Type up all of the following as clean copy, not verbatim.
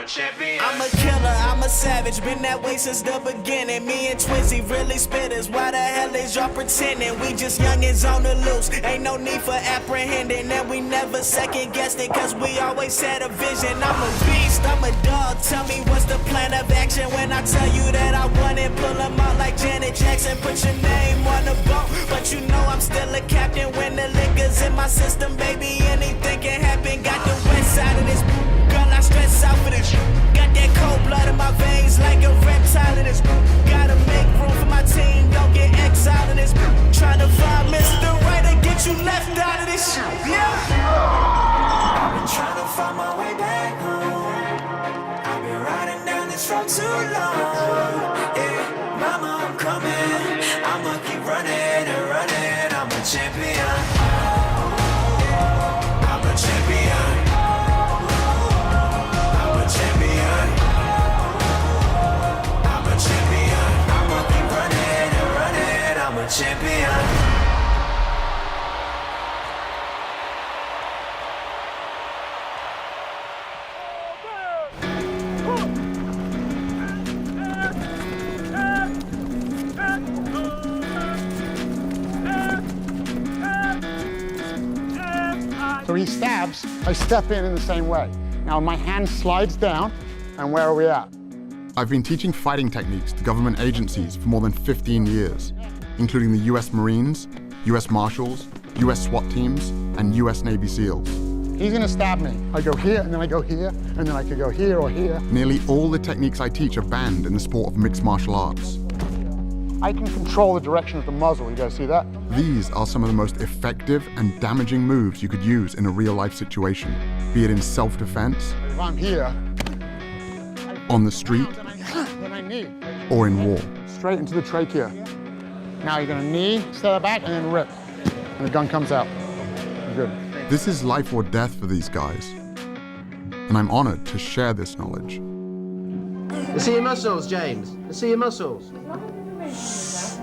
a champion. I'm a killer, I'm a savage, been that way since the beginning. Me and Twizzy really spitters, why the hell is y'all pretending? We just youngins on the loose, ain't no need for apprehending. And we never second guessed it, cause we always had a vision. I'm a beast, I'm a dog, tell me what's the plan of action? When I tell you that I want it, pull them out like Janet Jackson. Put your name on the boat, but you know I'm still a captain. When the liquor's in my system, baby, anything can happen. Got the west side of this, girl, I stress out for this. Got that cold blood in my veins like a reptile in this. Gotta make room for my team, don't get exiled in this. Trying to find Mr. Right and get you left out of this. Yeah. I've been trying to find my way back home. I've been riding down this road too long. Yeah, mama, I'm coming. I'ma keep running and running. I'm a champion. I'm a champion. I'm a champion. I'm a champion. I'ma keep running and running. I'm a champion. So he stabs, I step in the same way. Now my hand slides down, and where are we at? I've been teaching fighting techniques to government agencies for more than 15 years, including the US Marines, US Marshals, US SWAT teams, and US Navy SEALs. He's gonna stab me. I go here, and then I go here, and then I could go here or here. Nearly all the techniques I teach are banned in the sport of mixed martial arts. I can control the direction of the muzzle, you guys see that? These are some of the most effective and damaging moves you could use in a real-life situation, be it in self-defense, If I'm here, on the street, then I knee. or in war. Straight into the trachea. Now you're gonna knee, step back, and then rip. And the gun comes out. You're good. This is life or death for these guys, and I'm honored to share this knowledge. Let's see your muscles, James. Let's see your muscles.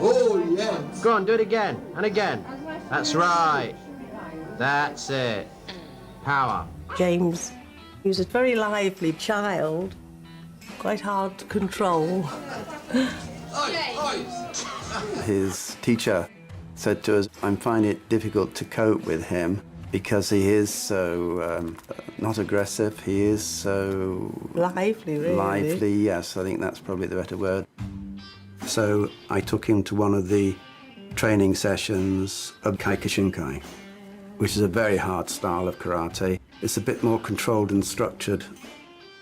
Oh, yeah. Go on, do it again and again. That's right. That's it. Power. James, he was a very lively child, quite hard to control. His teacher said to us, I'm finding it difficult to cope with him because he is so not aggressive, he is so... Lively, really. Lively, yes, I think that's probably the better word. So I took him to one of the training sessions of Kyokushinkai, which is a very hard style of karate. It's a bit more controlled and structured.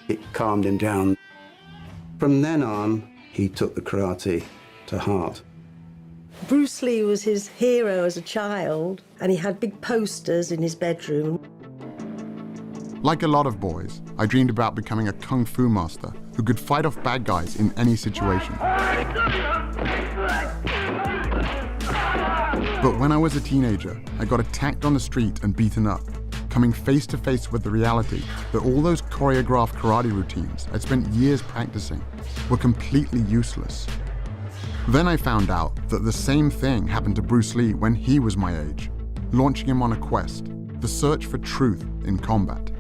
It calmed him down. From then on, he took the karate to heart. Bruce Lee was his hero as a child, and he had big posters in his bedroom. Like a lot of boys, I dreamed about becoming a kung fu master who could fight off bad guys in any situation. But when I was a teenager, I got attacked on the street and beaten up, coming face to face with the reality that all those choreographed karate routines I'd spent years practicing were completely useless. Then I found out that the same thing happened to Bruce Lee when he was my age, launching him on a quest, the search for truth in combat.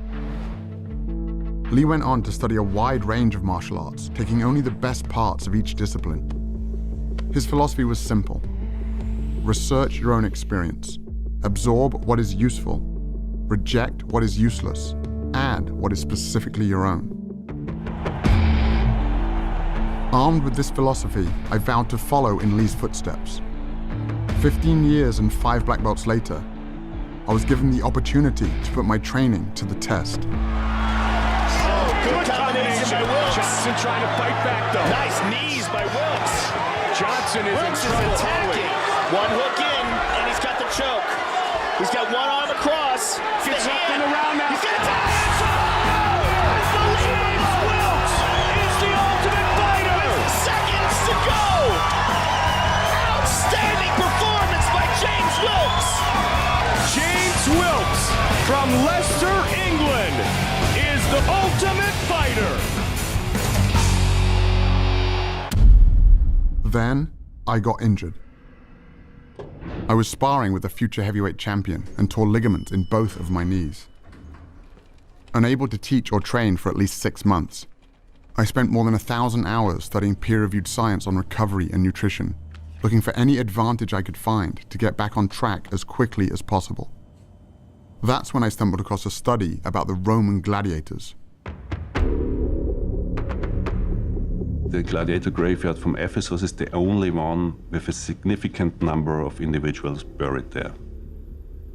Lee went on to study a wide range of martial arts, taking only the best parts of each discipline. His philosophy was simple: research your own experience, absorb what is useful, reject what is useless, add what is specifically your own. Armed with this philosophy, I vowed to follow in Lee's footsteps. 15 years and 5 black belts later, I was given the opportunity to put my training to the test. Good combination by Wilkes. Johnson trying to fight back, though. Nice knees by Wilkes. Johnson is in trouble early. One hook in, and he's got the choke. He's got one arm across. Gets up and around now. He's going to tap it. James Wilkes is the ultimate fighter. With seconds to go. Outstanding performance by James Wilkes. James Wilkes from Leicester, England, is the ultimate fighter. Then, I got injured. I was sparring with a future heavyweight champion and tore ligaments in both of my knees. Unable to teach or train for at least 6 months, I spent more than 1,000 hours studying peer-reviewed science on recovery and nutrition, looking for any advantage I could find to get back on track as quickly as possible. That's when I stumbled across a study about the Roman gladiators. The gladiator graveyard from Ephesus is the only one with a significant number of individuals buried there.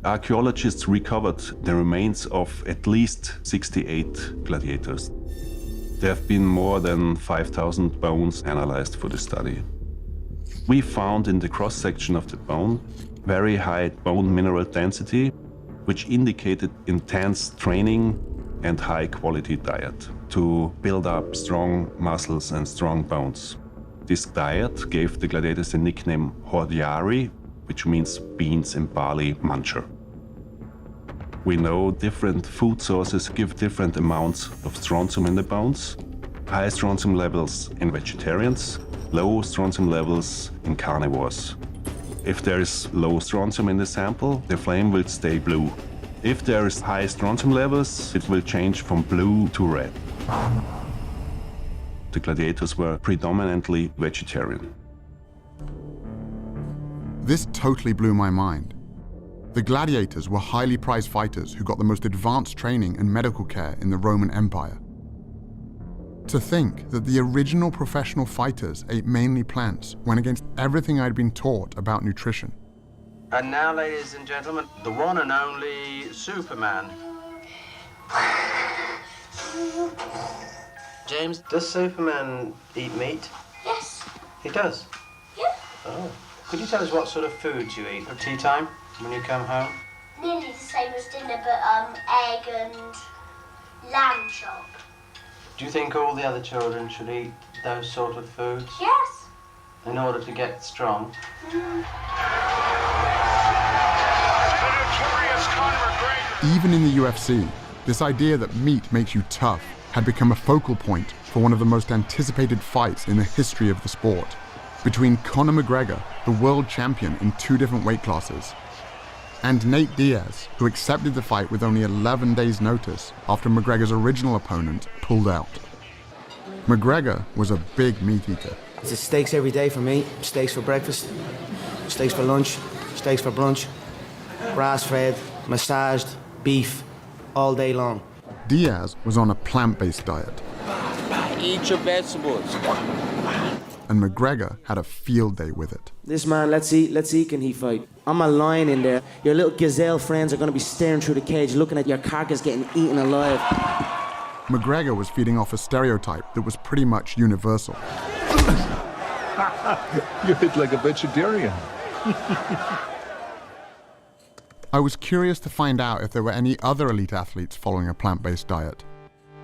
Archaeologists recovered the remains of at least 68 gladiators. There have been more than 5,000 bones analyzed for the study. We found in the cross-section of the bone very high bone mineral density, which indicated intense training and high-quality diet to build up strong muscles and strong bones. This diet gave the gladiators the nickname hordeari, which means beans and barley muncher. We know different food sources give different amounts of strontium in the bones. High strontium levels in vegetarians, low strontium levels in carnivores. If there is low strontium in the sample, the flame will stay blue. If there is high strontium levels, it will change from blue to red. The gladiators were predominantly vegetarian. This totally blew my mind. The gladiators were highly prized fighters who got the most advanced training and medical care in the Roman Empire. To think that the original professional fighters ate mainly plants went against everything I'd been taught about nutrition. And now, ladies and gentlemen, the one and only Superman. James, does Superman eat meat? Yes. He does? Yeah. Oh. Could you tell us what sort of foods you eat at tea time when you come home? Nearly the same as dinner, but egg and lamb chop. Do you think all the other children should eat those sort of foods? Yes. In order to get strong? Even in the UFC, this idea that meat makes you tough had become a focal point for one of the most anticipated fights in the history of the sport, between Conor McGregor, the world champion in 2 different weight classes, and Nate Diaz, who accepted the fight with only 11 days' notice after McGregor's original opponent pulled out. McGregor was a big meat eater. It's steaks every day for me. Steaks for breakfast, steaks for lunch, steaks for brunch, grass-fed, massaged, beef, all day long. Diaz was on a plant-based diet. Eat your vegetables. And McGregor had a field day with it. This man, let's see, can he fight? I'm a lion in there. Your little gazelle friends are gonna be staring through the cage, looking at your carcass getting eaten alive. McGregor was feeding off a stereotype that was pretty much universal. You hit like a vegetarian. I was curious to find out if there were any other elite athletes following a plant-based diet.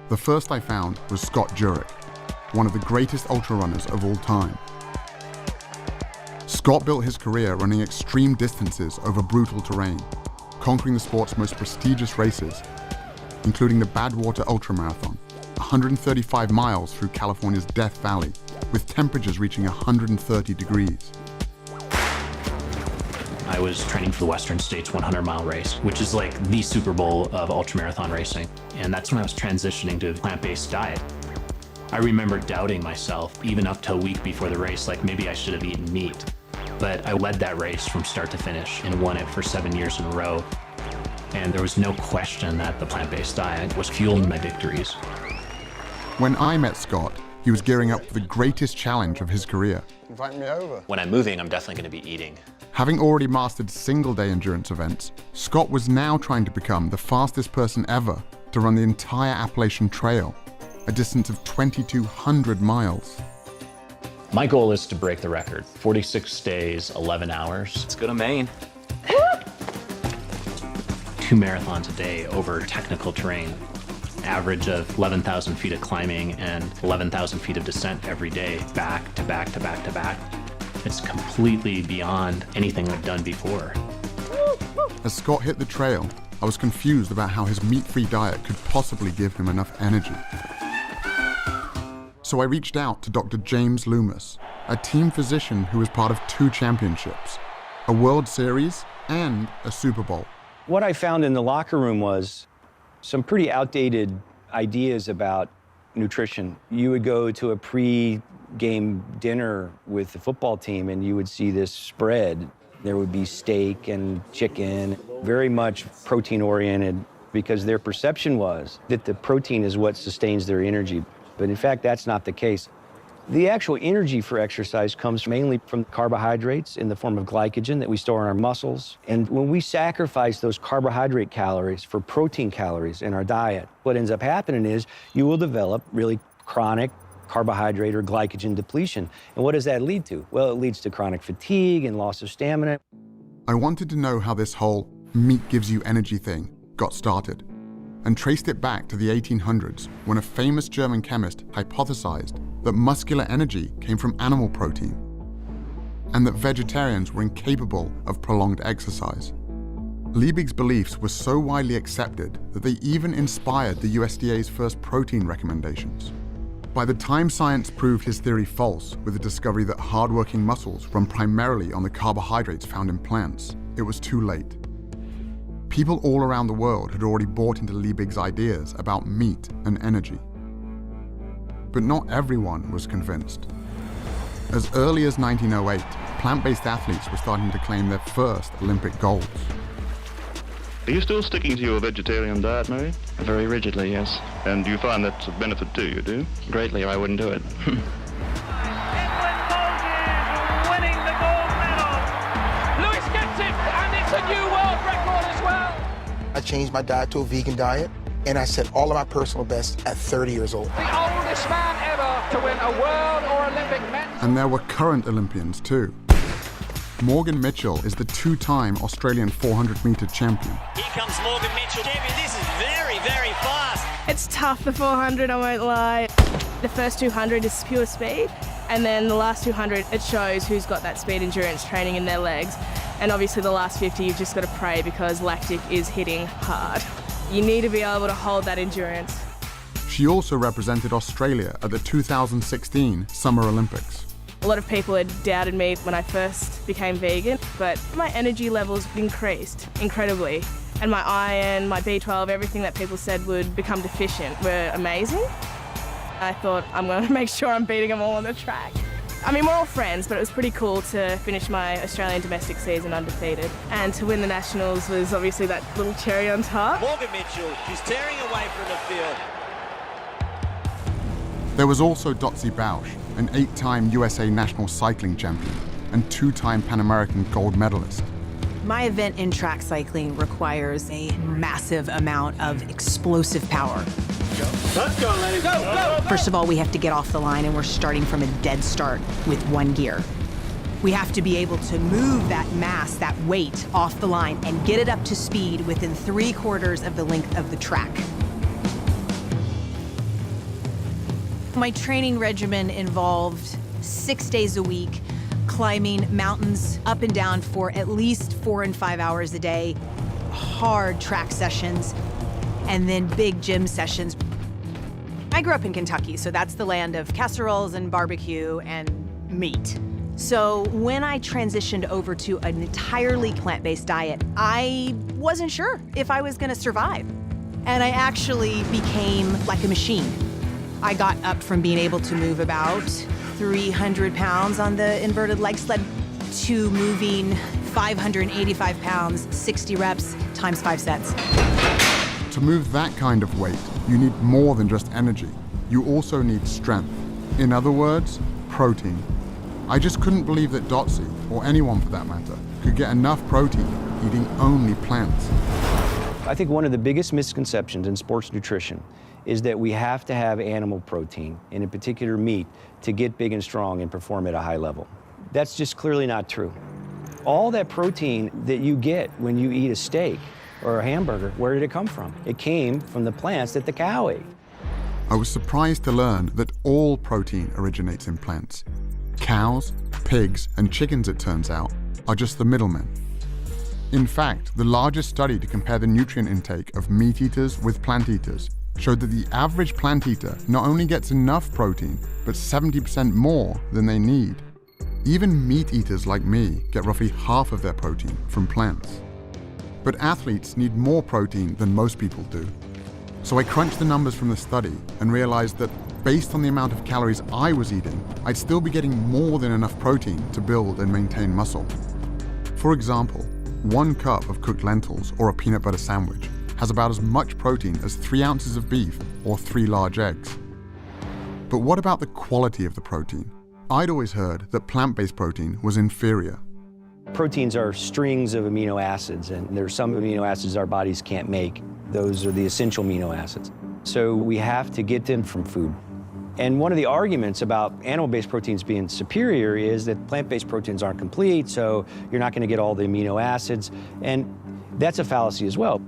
The first I found was Scott Jurek, one of the greatest ultra-runners of all time. Scott built his career running extreme distances over brutal terrain, conquering the sport's most prestigious races, including the Badwater Ultramarathon, 135 miles through California's Death Valley, with temperatures reaching 130 degrees. I was training for the Western States 100-mile race, which is like the Super Bowl of ultramarathon racing. And that's when I was transitioning to a plant-based diet. I remember doubting myself, even up till a week before the race, like maybe I should have eaten meat. But I led that race from start to finish and won it for 7 years in a row. And there was no question that the plant-based diet was fueling my victories. When I met Scott, he was gearing up for the greatest challenge of his career. Invite me over. When I'm moving, I'm definitely going to be eating. Having already mastered single-day endurance events, Scott was now trying to become the fastest person ever to run the entire Appalachian Trail, a distance of 2,200 miles. My goal is to break the record. 46 days, 11 hours. Let's go to Maine. 2 marathons a day over technical terrain. Average of 11,000 feet of climbing and 11,000 feet of descent every day, back to back to back to back. It's completely beyond anything I've done before. As Scott hit the trail, I was confused about how his meat-free diet could possibly give him enough energy. So I reached out to Dr. James Loomis, a team physician who was part of 2 championships, a World Series and a Super Bowl. What I found in the locker room was some pretty outdated ideas about nutrition. You would go to a pre-game dinner with the football team and you would see this spread. There would be steak and chicken, very much protein-oriented, because their perception was that the protein is what sustains their energy. But in fact, that's not the case. The actual energy for exercise comes mainly from carbohydrates in the form of glycogen that we store in our muscles. And when we sacrifice those carbohydrate calories for protein calories in our diet, what ends up happening is you will develop really chronic carbohydrate or glycogen depletion. And what does that lead to? Well, it leads to chronic fatigue and loss of stamina. I wanted to know how this whole meat gives you energy thing got started, and traced it back to the 1800s when a famous German chemist hypothesized that muscular energy came from animal protein, and that vegetarians were incapable of prolonged exercise. Liebig's beliefs were so widely accepted that they even inspired the USDA's first protein recommendations. By the time science proved his theory false with the discovery that hardworking muscles run primarily on the carbohydrates found in plants, it was too late. People all around the world had already bought into Liebig's ideas about meat and energy. But not everyone was convinced. As early as 1908, plant-based athletes were starting to claim their first Olympic golds. Are you still sticking to your vegetarian diet, Mary? Very rigidly, yes. And do you find that's a benefit to you, do you? Greatly, or I wouldn't do it. Winning the gold medal. Lewis gets it, and it's a new world record as well. I changed my diet to a vegan diet, and I set all of my personal bests at 30 years old. The oldest man ever to win a world or Olympic medal. And there were current Olympians too. Morgan Mitchell is the two-time Australian 400-meter champion. Here comes Morgan Mitchell. Champion, this is very, very fast. It's tough, the 400, I won't lie. The first 200 is pure speed, and then the last 200, it shows who's got that speed endurance training in their legs. And obviously the last 50, you've just got to pray because lactic is hitting hard. You need to be able to hold that endurance. She also represented Australia at the 2016 Summer Olympics. A lot of people had doubted me when I first became vegan, but my energy levels increased incredibly. And my iron, my B12, everything that people said would become deficient were amazing. I thought, I'm going to make sure I'm beating them all on the track. I mean, we're all friends, but it was pretty cool to finish my Australian domestic season undefeated. And to win the Nationals was obviously that little cherry on top. Morgan Mitchell, she's tearing away from the field. There was also Dotsie Bausch, an 8-time USA national cycling champion and 2-time Pan American gold medalist. My event in track cycling requires a massive amount of explosive power. Let's go, ladies. Go, go. First of all, we have to get off the line, and we're starting from a dead start with one gear. We have to be able to move that mass, that weight, off the line and get it up to speed within 3/4 of the length of the track. My training regimen involved 6 days a week, climbing mountains up and down for at least 4 and 5 hours a day, hard track sessions, and then big gym sessions. I grew up in Kentucky, so that's the land of casseroles and barbecue and meat. So when I transitioned over to an entirely plant-based diet, I wasn't sure if I was gonna survive. And I actually became like a machine. I got up from being able to move about 300 pounds on the inverted leg sled to moving 585 pounds, 60 reps, times 5 sets. To move that kind of weight, you need more than just energy. You also need strength. In other words, protein. I just couldn't believe that Dotsie, or anyone for that matter, could get enough protein eating only plants. I think one of the biggest misconceptions in sports nutrition is that we have to have animal protein, and in particular meat, to get big and strong and perform at a high level. That's just clearly not true. All that protein that you get when you eat a steak or a hamburger, where did it come from? It came from the plants that the cow ate. I was surprised to learn that all protein originates in plants. Cows, pigs, and chickens, it turns out, are just the middlemen. In fact, the largest study to compare the nutrient intake of meat eaters with plant eaters showed that the average plant eater not only gets enough protein, but 70% more than they need. Even meat eaters like me get roughly half of their protein from plants. But athletes need more protein than most people do. So I crunched the numbers from the study and realized that based on the amount of calories I was eating, I'd still be getting more than enough protein to build and maintain muscle. For example, 1 cup of cooked lentils or a peanut butter sandwich has about as much protein as 3 ounces of beef or 3 large eggs. But what about the quality of the protein? I'd always heard that plant-based protein was inferior. Proteins are strings of amino acids, and there's some amino acids our bodies can't make. Those are the essential amino acids. So we have to get them from food. And one of the arguments about animal-based proteins being superior is that plant-based proteins aren't complete, so you're not going to get all the amino acids, and that's a fallacy as well.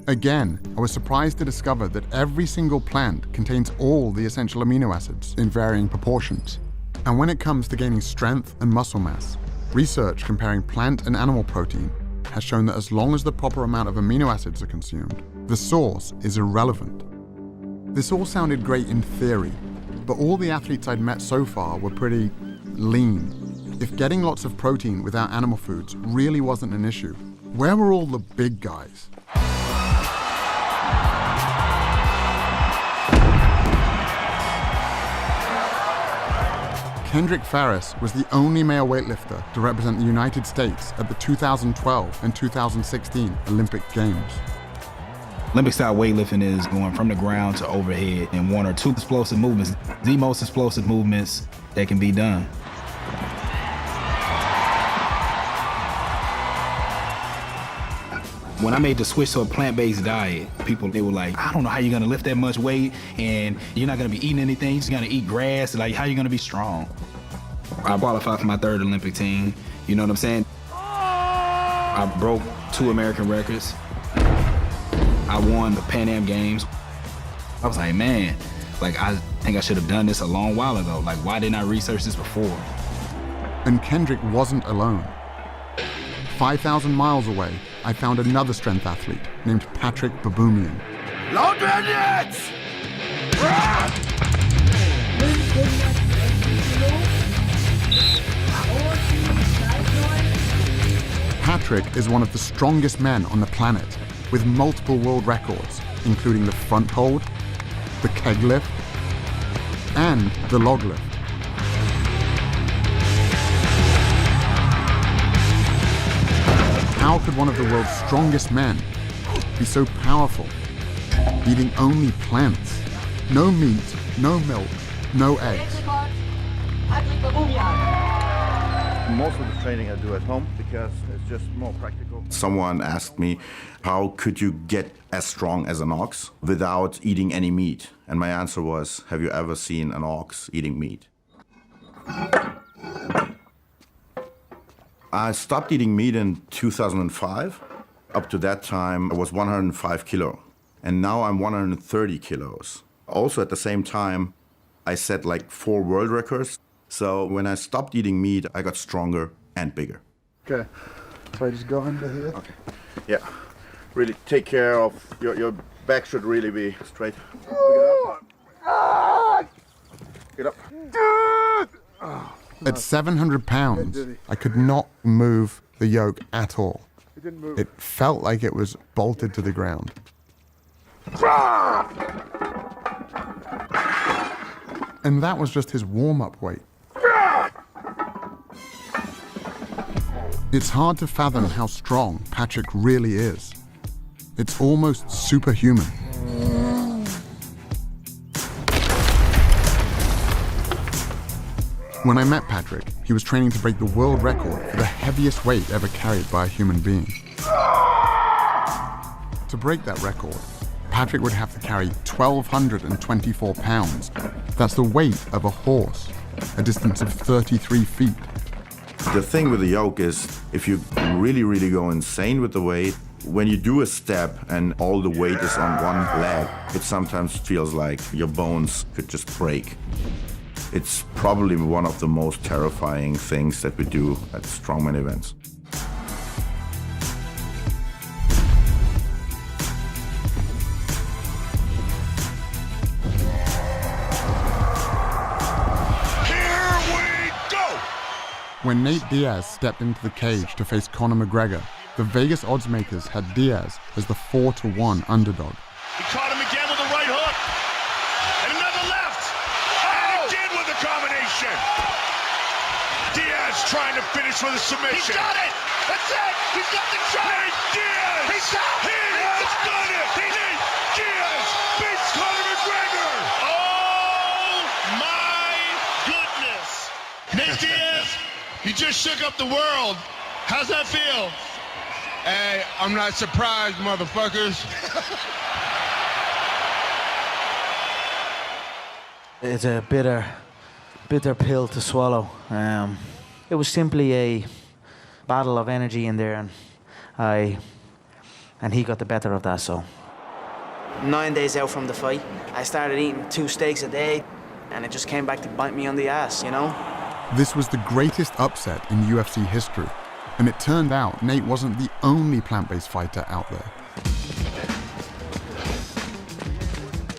Again, I was surprised to discover that every single plant contains all the essential amino acids in varying proportions. And when it comes to gaining strength and muscle mass, research comparing plant and animal protein has shown that as long as the proper amount of amino acids are consumed, the source is irrelevant. This all sounded great in theory, but all the athletes I'd met so far were pretty lean. If getting lots of protein without animal foods really wasn't an issue, where were all the big guys? Kendrick Farris was the only male weightlifter to represent the United States at the 2012 and 2016 Olympic Games. Olympic-style weightlifting is going from the ground to overhead in 1 or 2 explosive movements, the most explosive movements that can be done. When I made the switch to a plant-based diet, they were like, I don't know how you're gonna lift that much weight and you're not gonna be eating anything, you're just gonna eat grass, like how are you gonna be strong? I qualified for my 3rd Olympic team, you know what I'm saying? I broke 2 American records. I won the Pan Am Games. I was like, man, like I think I should have done this a long while ago. Like, why didn't I research this before? And Kendrick wasn't alone. 5,000 miles away, I found another strength athlete named Patrick Baboumian. Long grenades! Patrick is one of the strongest men on the planet, with multiple world records, including the front hold, the keg lift, and the log lift. How could one of the world's strongest men be so powerful, eating only plants? No meat, no milk, no eggs. Most of the training I do at home because it's just more practical. Someone asked me, how could you get as strong as an ox without eating any meat? And my answer was, have you ever seen an ox eating meat? I stopped eating meat in 2005. Up to that time, I was 105 kilo. And now I'm 130 kilos. Also at the same time, I set like 4 world records. So when I stopped eating meat, I got stronger and bigger. Okay, so I just go under here. Okay, yeah. Really take care of, your back should really be straight. Get up. At 700 pounds, I could not move the yoke at all. It felt like it was bolted to the ground. And that was just his warm-up weight. It's hard to fathom how strong Patrick really is. It's almost superhuman. When I met Patrick, he was training to break the world record for the heaviest weight ever carried by a human being. To break that record, Patrick would have to carry 1,224 pounds. That's the weight of a horse, a distance of 33 feet. The thing with the yoke is, if you really go insane with the weight, when you do a step and all the weight is on one leg, it sometimes feels like your bones could just break. It's probably one of the most terrifying things that we do at strongman events. When Nate Diaz stepped into the cage to face Conor McGregor, the Vegas oddsmakers had Diaz as the 4-1 underdog. He caught him again with a trying to finish with a submission. He's got it! That's it! He's got the choke! Nate Diaz! He's got it! He's done it! Nate Diaz beats Conor McGregor! Oh my goodness! Nate Diaz, you just shook up the world. How's that feel? Hey, I'm not surprised, motherfuckers. It's a bitter pill to swallow. It was simply a battle of energy in there, and he got the better of that, so. 9 days out from the fight, I started eating 2 steaks a day, and it just came back to bite me on the ass, you know? This was the greatest upset in UFC history, and it turned out Nate wasn't the only plant-based fighter out there.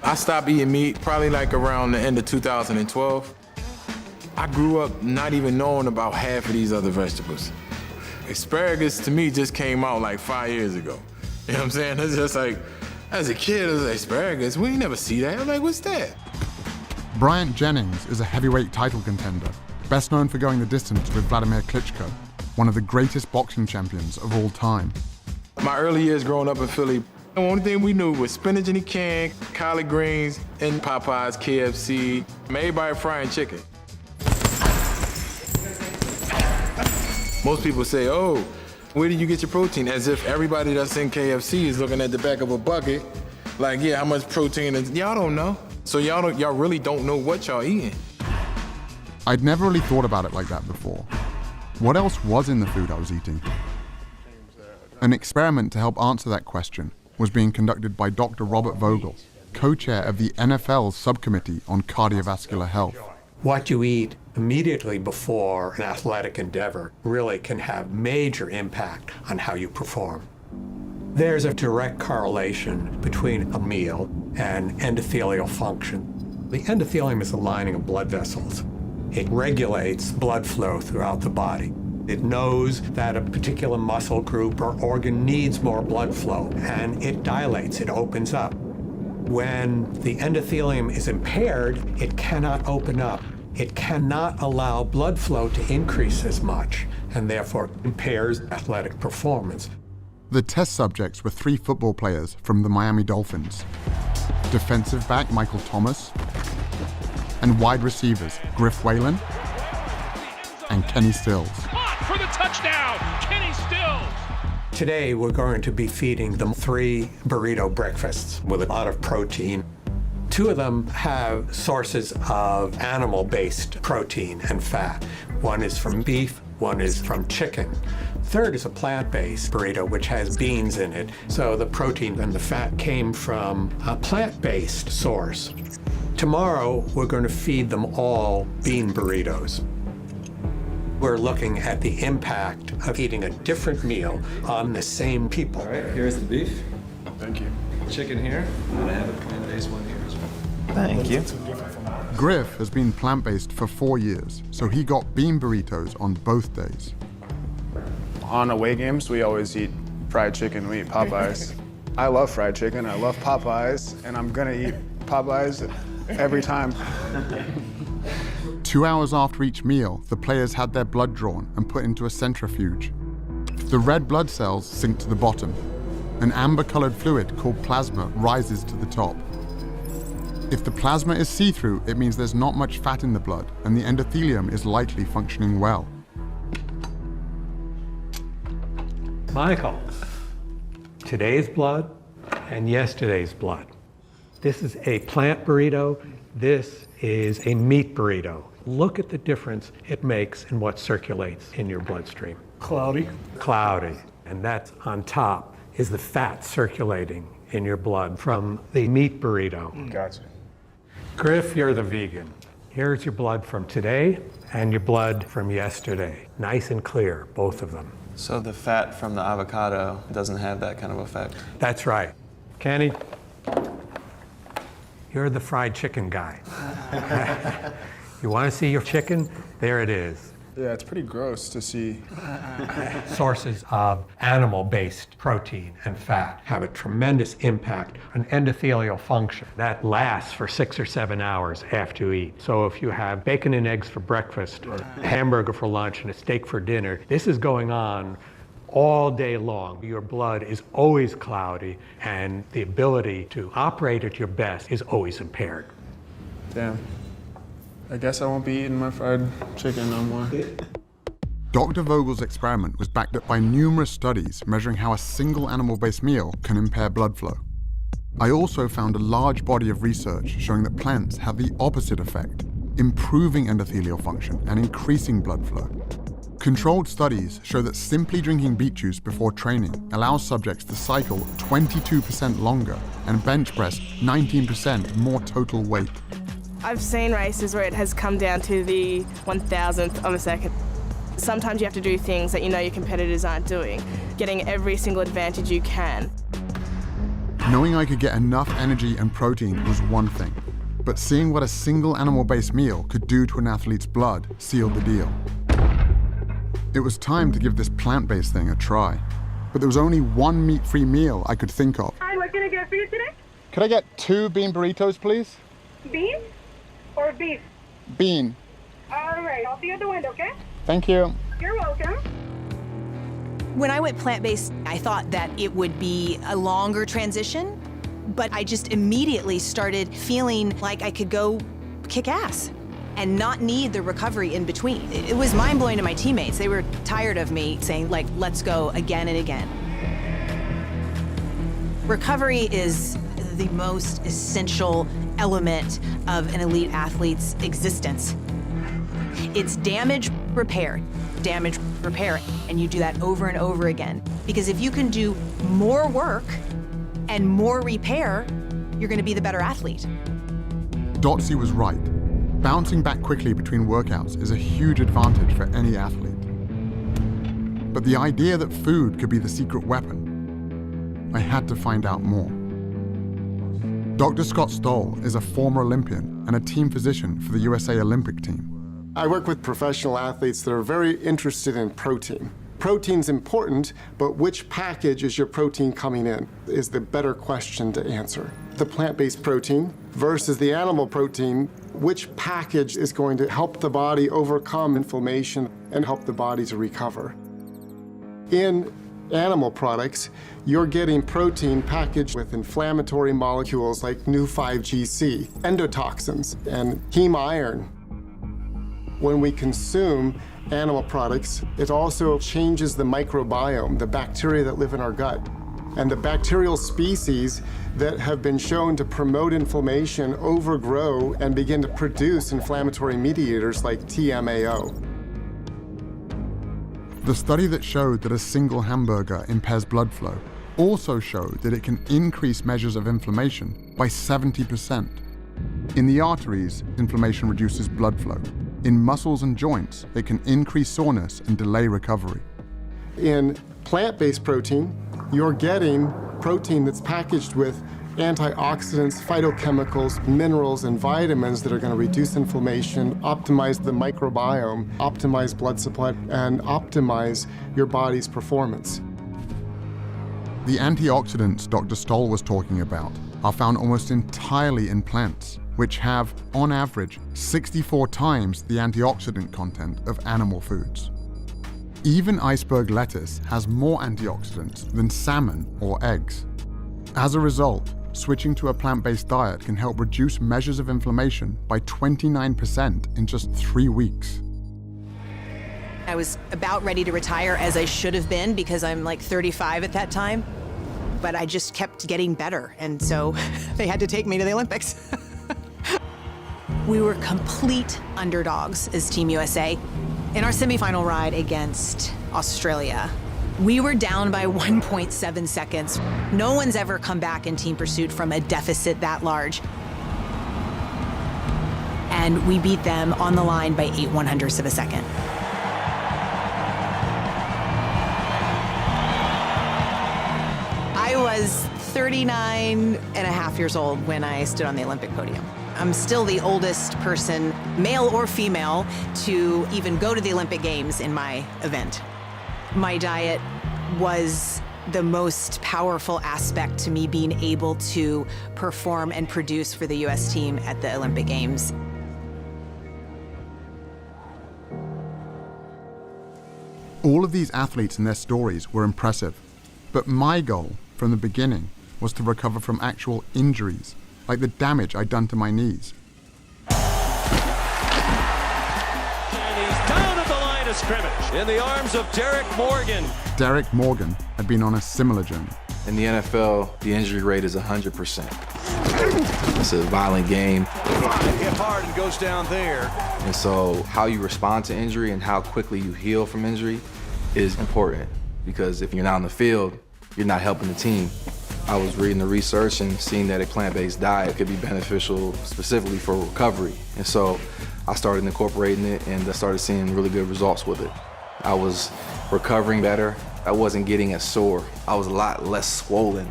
I stopped eating meat probably like around the end of 2012. I grew up not even knowing about half of these other vegetables. Asparagus to me just came out like 5 years ago. You know what I'm saying? It's just like, as a kid, it was like, asparagus, we ain't never see that. I'm like, what's that? Bryant Jennings is a heavyweight title contender, best known for going the distance with Vladimir Klitschko, one of the greatest boxing champions of all time. My early years growing up in Philly, the only thing we knew was spinach in a can, collard greens, and Popeyes, KFC, everybody frying chicken. Most people say, oh, where did you get your protein? As if everybody that's in KFC is looking at the back of a bucket, like, yeah, how much protein is, y'all don't know. So y'all really don't know what y'all eating. I'd never really thought about it like that before. What else was in the food I was eating? An experiment to help answer that question was being conducted by Dr. Robert Vogel, co-chair of the NFL's subcommittee on cardiovascular health. What you eat immediately before an athletic endeavor really can have major impact on how you perform. There's a direct correlation between a meal and endothelial function. The endothelium is the lining of blood vessels. It regulates blood flow throughout the body. It knows that a particular muscle group or organ needs more blood flow, and it dilates, it opens up. When the endothelium is impaired, it cannot open up. It cannot allow blood flow to increase as much, and therefore impairs athletic performance. The test subjects were 3 football players from the Miami Dolphins, defensive back Michael Thomas, and wide receivers Griff Whalen and Kenny Stills. For the touchdown, Kenny Stills. Today, we're going to be feeding them 3 burrito breakfasts with a lot of protein. 2 of them have sources of animal-based protein and fat. One is from beef, one is from chicken. Third is a plant-based burrito, which has beans in it. So the protein and the fat came from a plant-based source. Tomorrow, we're going to feed them all bean burritos. We're looking at the impact of eating a different meal on the same people. All right, here's the beef. Thank you. Chicken here, and I have a plant-based one here as well. Thank you. Griff has been plant-based for 4 years, so he got bean burritos on both days. On away games, we always eat fried chicken, we eat Popeyes. I love fried chicken, I love Popeyes, and I'm gonna eat Popeyes every time. 2 hours after each meal, the players had their blood drawn and put into a centrifuge. The red blood cells sink to the bottom. An amber-colored fluid called plasma rises to the top. If the plasma is see-through, it means there's not much fat in the blood, and the endothelium is likely functioning well. Michael, today's blood and yesterday's blood. This is a plant burrito. This is a meat burrito. Look at the difference it makes in what circulates in your bloodstream. Cloudy. Cloudy. And that's on top is the fat circulating in your blood from the meat burrito. Gotcha. Griff, you're the vegan. Here's your blood from today and your blood from yesterday. Nice and clear, both of them. So the fat from the avocado doesn't have that kind of effect? That's right. Kenny, you're the fried chicken guy. You want to see your chicken? There it is. Yeah, it's pretty gross to see. Sources of animal-based protein and fat have a tremendous impact on endothelial function. That lasts for 6 or 7 hours after you eat. So if you have bacon and eggs for breakfast, or a hamburger for lunch, and a steak for dinner, this is going on all day long. Your blood is always cloudy, and the ability to operate at your best is always impaired. Damn. I guess I won't be eating my fried chicken no more. Dr. Vogel's experiment was backed up by numerous studies measuring how a single animal-based meal can impair blood flow. I also found a large body of research showing that plants have the opposite effect, improving endothelial function and increasing blood flow. Controlled studies show that simply drinking beet juice before training allows subjects to cycle 22% longer and bench press 19% more total weight. I've seen races where it has come down to the 1,000th of a second. Sometimes you have to do things that you know your competitors aren't doing, getting every single advantage you can. Knowing I could get enough energy and protein was one thing, but seeing what a single animal-based meal could do to an athlete's blood sealed the deal. It was time to give this plant-based thing a try, but there was only one meat-free meal I could think of. Hi, what can I get for you today? Could I get 2 bean burritos, please? Bean or beef? Bean. All right, I'll see you at the window, okay? Thank you. You're welcome. When I went plant-based, I thought that it would be a longer transition, but I just immediately started feeling like I could go kick ass and not need the recovery in between. It was mind-blowing to my teammates. They were tired of me saying, like, let's go again and again. Recovery is the most essential element of an elite athlete's existence. It's damage repair, and you do that over and over again. Because if you can do more work and more repair, you're gonna be the better athlete. Dotsie was right. Bouncing back quickly between workouts is a huge advantage for any athlete. But the idea that food could be the secret weapon, I had to find out more. Dr. Scott Stoll is a former Olympian and a team physician for the USA Olympic team. I work with professional athletes that are very interested in protein. Protein's important, but which package is your protein coming in is the better question to answer. The plant-based protein versus the animal protein, which package is going to help the body overcome inflammation and help the body to recover? In animal products, you're getting protein packaged with inflammatory molecules like new 5-GC, endotoxins, and heme iron. When we consume animal products, it also changes the microbiome, the bacteria that live in our gut. And the bacterial species that have been shown to promote inflammation overgrow and begin to produce inflammatory mediators like TMAO. The study that showed that a single hamburger impairs blood flow also showed that it can increase measures of inflammation by 70%. In the arteries, inflammation reduces blood flow. In muscles and joints, it can increase soreness and delay recovery. In plant-based protein, you're getting protein that's packaged with antioxidants, phytochemicals, minerals, and vitamins that are going to reduce inflammation, optimize the microbiome, optimize blood supply, and optimize your body's performance. The antioxidants Dr. Stoll was talking about are found almost entirely in plants, which have, on average, 64 times the antioxidant content of animal foods. Even iceberg lettuce has more antioxidants than salmon or eggs. As a result, switching to a plant-based diet can help reduce measures of inflammation by 29% in just 3 weeks. I was about ready to retire, as I should have been, because I'm like 35 at that time. But I just kept getting better, and so they had to take me to the Olympics. We were complete underdogs as Team USA. In our semifinal ride against Australia, we were down by 1.7 seconds. No one's ever come back in team pursuit from a deficit that large. And we beat them on the line by 8/100ths of a second. I was 39 and a half years old when I stood on the Olympic podium. I'm still the oldest person, male or female, to even go to the Olympic Games in my event. My diet was the most powerful aspect to me being able to perform and produce for the US team at the Olympic Games. All of these athletes and their stories were impressive, but my goal from the beginning was to recover from actual injuries, like the damage I'd done to my knees. And he's down at the line of scrimmage in the arms of Derek Morgan. Derek Morgan had been on a similar journey. In the NFL, the injury rate is 100%. It's a violent game. Hit hard and goes down there. And so how you respond to injury and how quickly you heal from injury is important, because if you're not on the field, you're not helping the team. I was reading the research and seeing that a plant-based diet could be beneficial specifically for recovery. And so I started incorporating it and I started seeing really good results with it. I was recovering better. I wasn't getting as sore. I was a lot less swollen.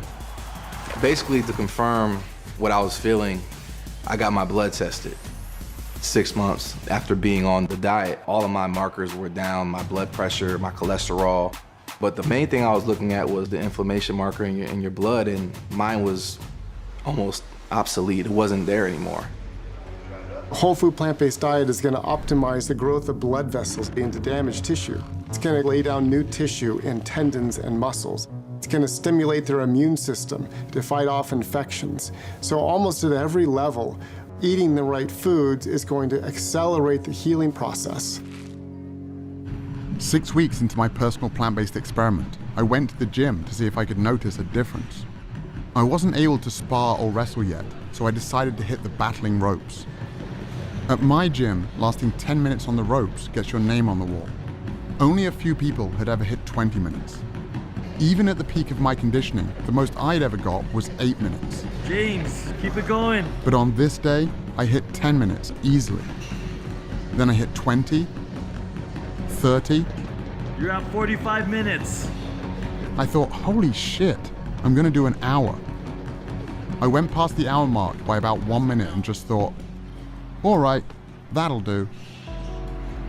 Basically, to confirm what I was feeling, I got my blood tested. 6 months after being on the diet, all of my markers were down, my blood pressure, my cholesterol. But the main thing I was looking at was the inflammation marker in your blood, and mine was almost obsolete. It wasn't there anymore. A whole food plant-based diet is going to optimize the growth of blood vessels into damaged tissue. It's going to lay down new tissue in tendons and muscles. It's going to stimulate their immune system to fight off infections. So almost at every level, eating the right foods is going to accelerate the healing process. 6 weeks into my personal plant-based experiment, I went to the gym to see if I could notice a difference. I wasn't able to spar or wrestle yet, so I decided to hit the battling ropes. At my gym, lasting 10 minutes on the ropes gets your name on the wall. Only a few people had ever hit 20 minutes. Even at the peak of my conditioning, the most I'd ever got was 8 minutes. James, keep it going. But on this day, I hit 10 minutes easily. Then I hit 20, 30. You're at 45 minutes. I thought, holy shit, I'm gonna do an hour. I went past the hour mark by about 1 minute and just thought, all right, that'll do.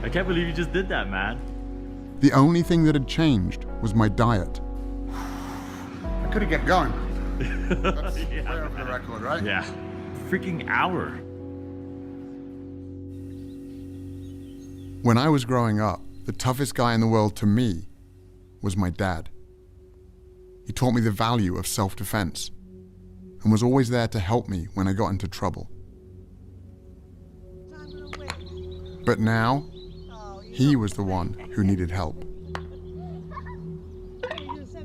I can't believe you just did that, man. The only thing that had changed was my diet. I could have kept going. That's way over the record, right? Yeah. Freaking hour. When I was growing up, the toughest guy in the world to me was my dad. He taught me the value of self-defense and was always there to help me when I got into trouble. But now, he was the one who needed help.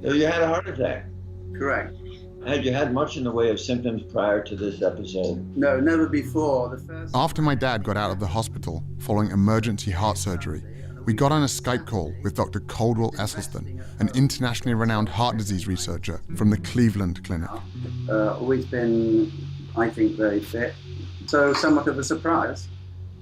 You had a heart attack? Correct. Had you had much in the way of symptoms prior to this episode? No, never before. After my dad got out of the hospital following emergency heart surgery, we got on a Skype call with Dr. Caldwell Esselstyn, an internationally renowned heart disease researcher from the Cleveland Clinic. Always been, I think, very fit. So somewhat of a surprise.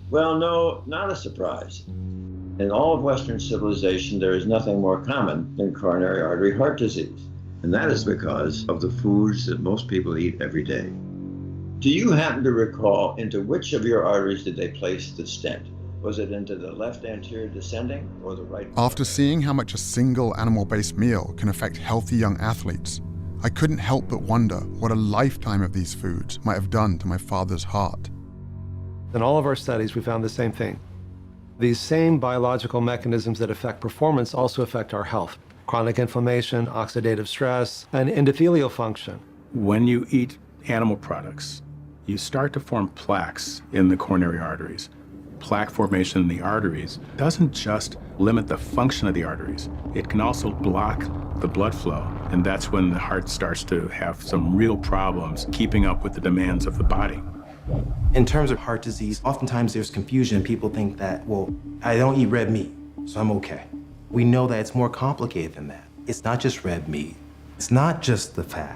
Well, no, not a surprise. In all of Western civilization, there is nothing more common than coronary artery heart disease. And that is because of the foods that most people eat every day. Do you happen to recall into which of your arteries did they place the stent? Was it into the left anterior descending or the right? After seeing how much a single animal-based meal can affect healthy young athletes, I couldn't help but wonder what a lifetime of these foods might have done to my father's heart. In all of our studies, we found the same thing. These same biological mechanisms that affect performance also affect our health. Chronic inflammation, oxidative stress, and endothelial function. When you eat animal products, you start to form plaques in the coronary arteries. Plaque formation in the arteries doesn't just limit the function of the arteries, it can also block the blood flow. And that's when the heart starts to have some real problems keeping up with the demands of the body. In terms of heart disease, oftentimes there's confusion. People think that, well, I don't eat red meat, so I'm okay. We know that it's more complicated than that. It's not just red meat. It's not just the fat.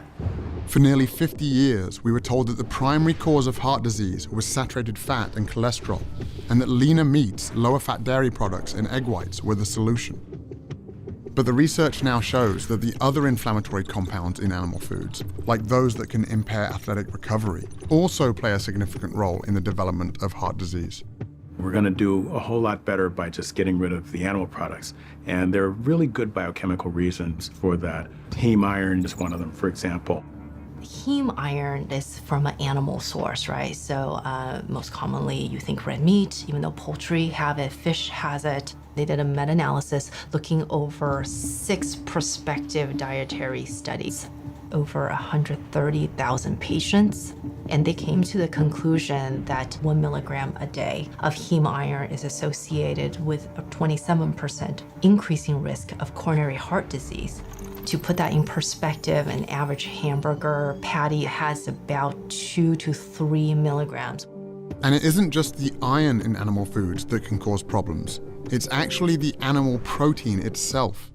For nearly 50 years, we were told that the primary cause of heart disease was saturated fat and cholesterol, and that leaner meats, lower fat dairy products, and egg whites were the solution. But the research now shows that the other inflammatory compounds in animal foods, like those that can impair athletic recovery, also play a significant role in the development of heart disease. We're going to do a whole lot better by just getting rid of the animal products. And there are really good biochemical reasons for that. Heme iron is one of them, for example. Heme iron is from an animal source, right? So most commonly you think red meat, even though poultry have it, fish has it. They did a meta-analysis looking over 6 prospective dietary studies, over 130,000 patients. And they came to the conclusion that 1 milligram a day of heme iron is associated with a 27% increasing risk of coronary heart disease. To put that in perspective, an average hamburger patty has about 2 to 3 milligrams. And it isn't just the iron in animal foods that can cause problems. It's actually the animal protein itself.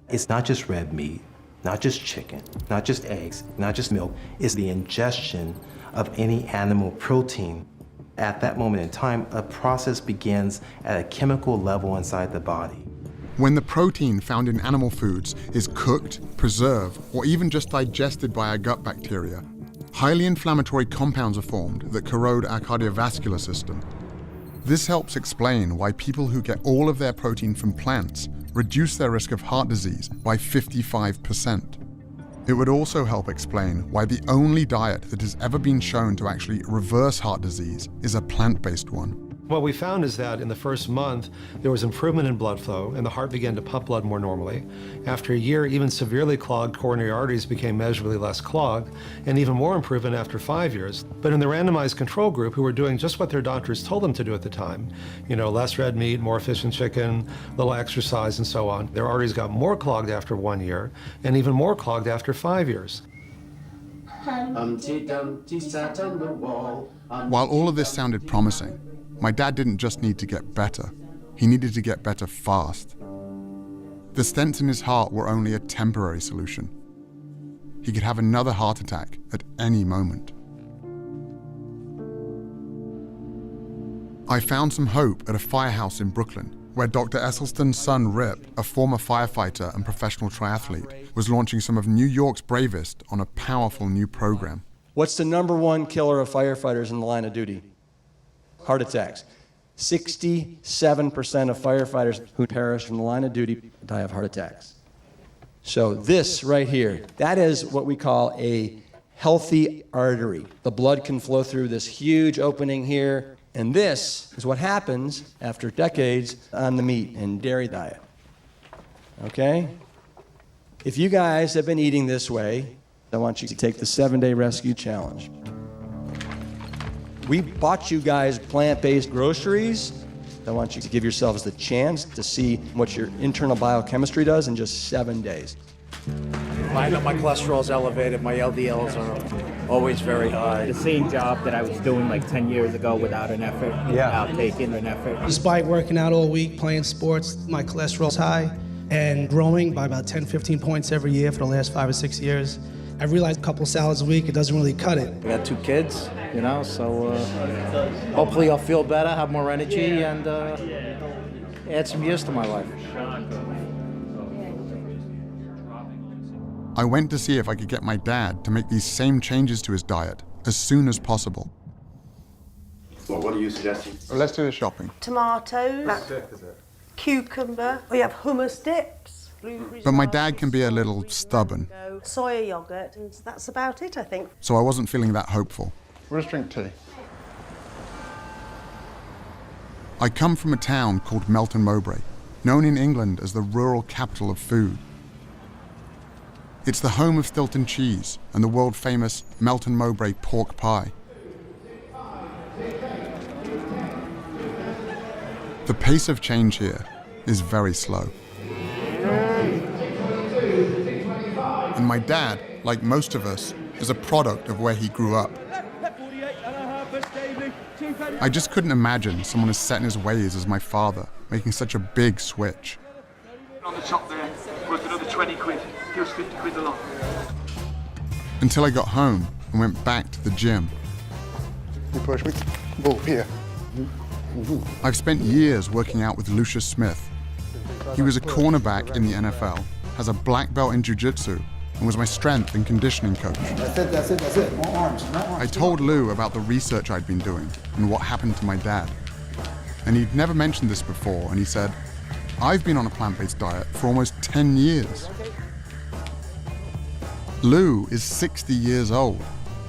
It's not just red meat, not just chicken, not just eggs, not just milk. It's the ingestion of any animal protein. At that moment in time, a process begins at a chemical level inside the body. When the protein found in animal foods is cooked, preserved, or even just digested by our gut bacteria, highly inflammatory compounds are formed that corrode our cardiovascular system. This helps explain why people who get all of their protein from plants reduce their risk of heart disease by 55%. It would also help explain why the only diet that has ever been shown to actually reverse heart disease is a plant-based one. What we found is that in the first month, there was improvement in blood flow and the heart began to pump blood more normally. After a year, even severely clogged coronary arteries became measurably less clogged, and even more improvement after 5 years. But in the randomized control group, who were doing just what their doctors told them to do at the time, less red meat, more fish and chicken, little exercise and so on, their arteries got more clogged after 1 year and even more clogged after 5 years. While all of this sounded promising, my dad didn't just need to get better, he needed to get better fast. The stents in his heart were only a temporary solution. He could have another heart attack at any moment. I found some hope at a firehouse in Brooklyn, where Dr. Esselstyn's son Rip, a former firefighter and professional triathlete, was launching some of New York's bravest on a powerful new program. What's the #1 killer of firefighters in the line of duty? Heart attacks. 67% of firefighters who perish from the line of duty die of heart attacks. So this right here, that is what we call a healthy artery. The blood can flow through this huge opening here, and this is what happens after decades on the meat and dairy diet. Okay? If you guys have been eating this way, I want you to take the 7-day rescue challenge. We bought you guys plant-based groceries. I want you to give yourselves the chance to see what your internal biochemistry does in just 7 days. I know my cholesterol is elevated, my LDLs are always very high. The same job that I was doing like 10 years ago without an effort, without taking an effort. Despite working out all week, playing sports, my cholesterol's high and growing by about 10, 15 points every year for the last 5 or 6 years. I realized a couple salads a week, it doesn't really cut it. I got 2 kids, so hopefully I'll feel better, have more energy, and add some years to my life. I went to see if I could get my dad to make these same changes to his diet as soon as possible. Well, what are you suggesting? Well, let's do the shopping. Tomatoes, cucumber, we have hummus dips. But my dad can be a little stubborn, Soya yogurt, and that's about it, I think. so I wasn't feeling that hopeful. We'll just drink tea. I come from a town called Melton Mowbray, known in England as the rural capital of food. It's the home of Stilton cheese and the world-famous Melton Mowbray pork pie. The pace of change here is very slow. And my dad, like most of us, is a product of where he grew up. I just couldn't imagine someone as set in his ways as my father making such a big switch. On the top there, worth another 20 quid. Give us 50 quid a lot. Until I got home and went back to the gym. You push me. Oh, here. I've spent years working out with Lucius Smith, He was a cornerback in the NFL, has a black belt in jiu-jitsu, and was my strength and conditioning coach. That's it. More arms. I told Lou about the research I'd been doing and what happened to my dad. And he'd never mentioned this before, and he said, I've been on a plant-based diet for almost 10 years. Lou is 60 years old,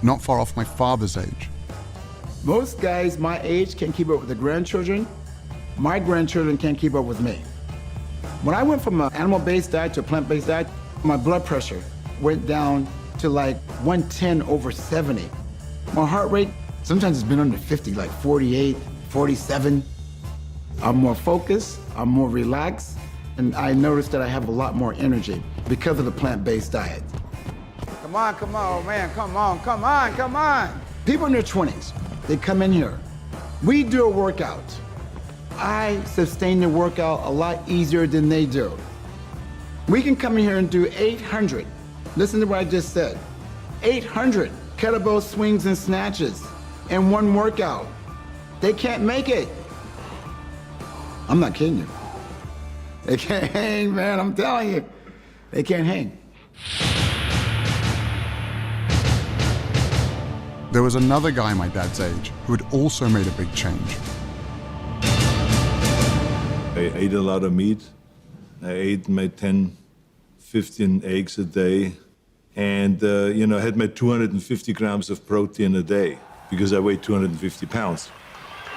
not far off my father's age. Most guys my age can keep up with the grandchildren. My grandchildren can't keep up with me. When I went from an animal-based diet to a plant-based diet, my blood pressure went down to like 110/70. My heart rate, sometimes it's been under 50, like 48, 47. I'm more focused, I'm more relaxed, and I noticed that I have a lot more energy because of the plant-based diet. Come on, man, come on. People in their 20s, they come in here. We do a workout. I sustain the workout a lot easier than they do. We can come in here and do 800. Listen to what I just said. 800 kettlebell swings and snatches in one workout. They can't make it. I'm not kidding you. They can't hang, man, I'm telling you. They can't hang. There was another guy my dad's age who had also made a big change. I ate a lot of meat. I ate my 10, 15 eggs a day. And, I had my 250 grams of protein a day because I weighed 250 pounds.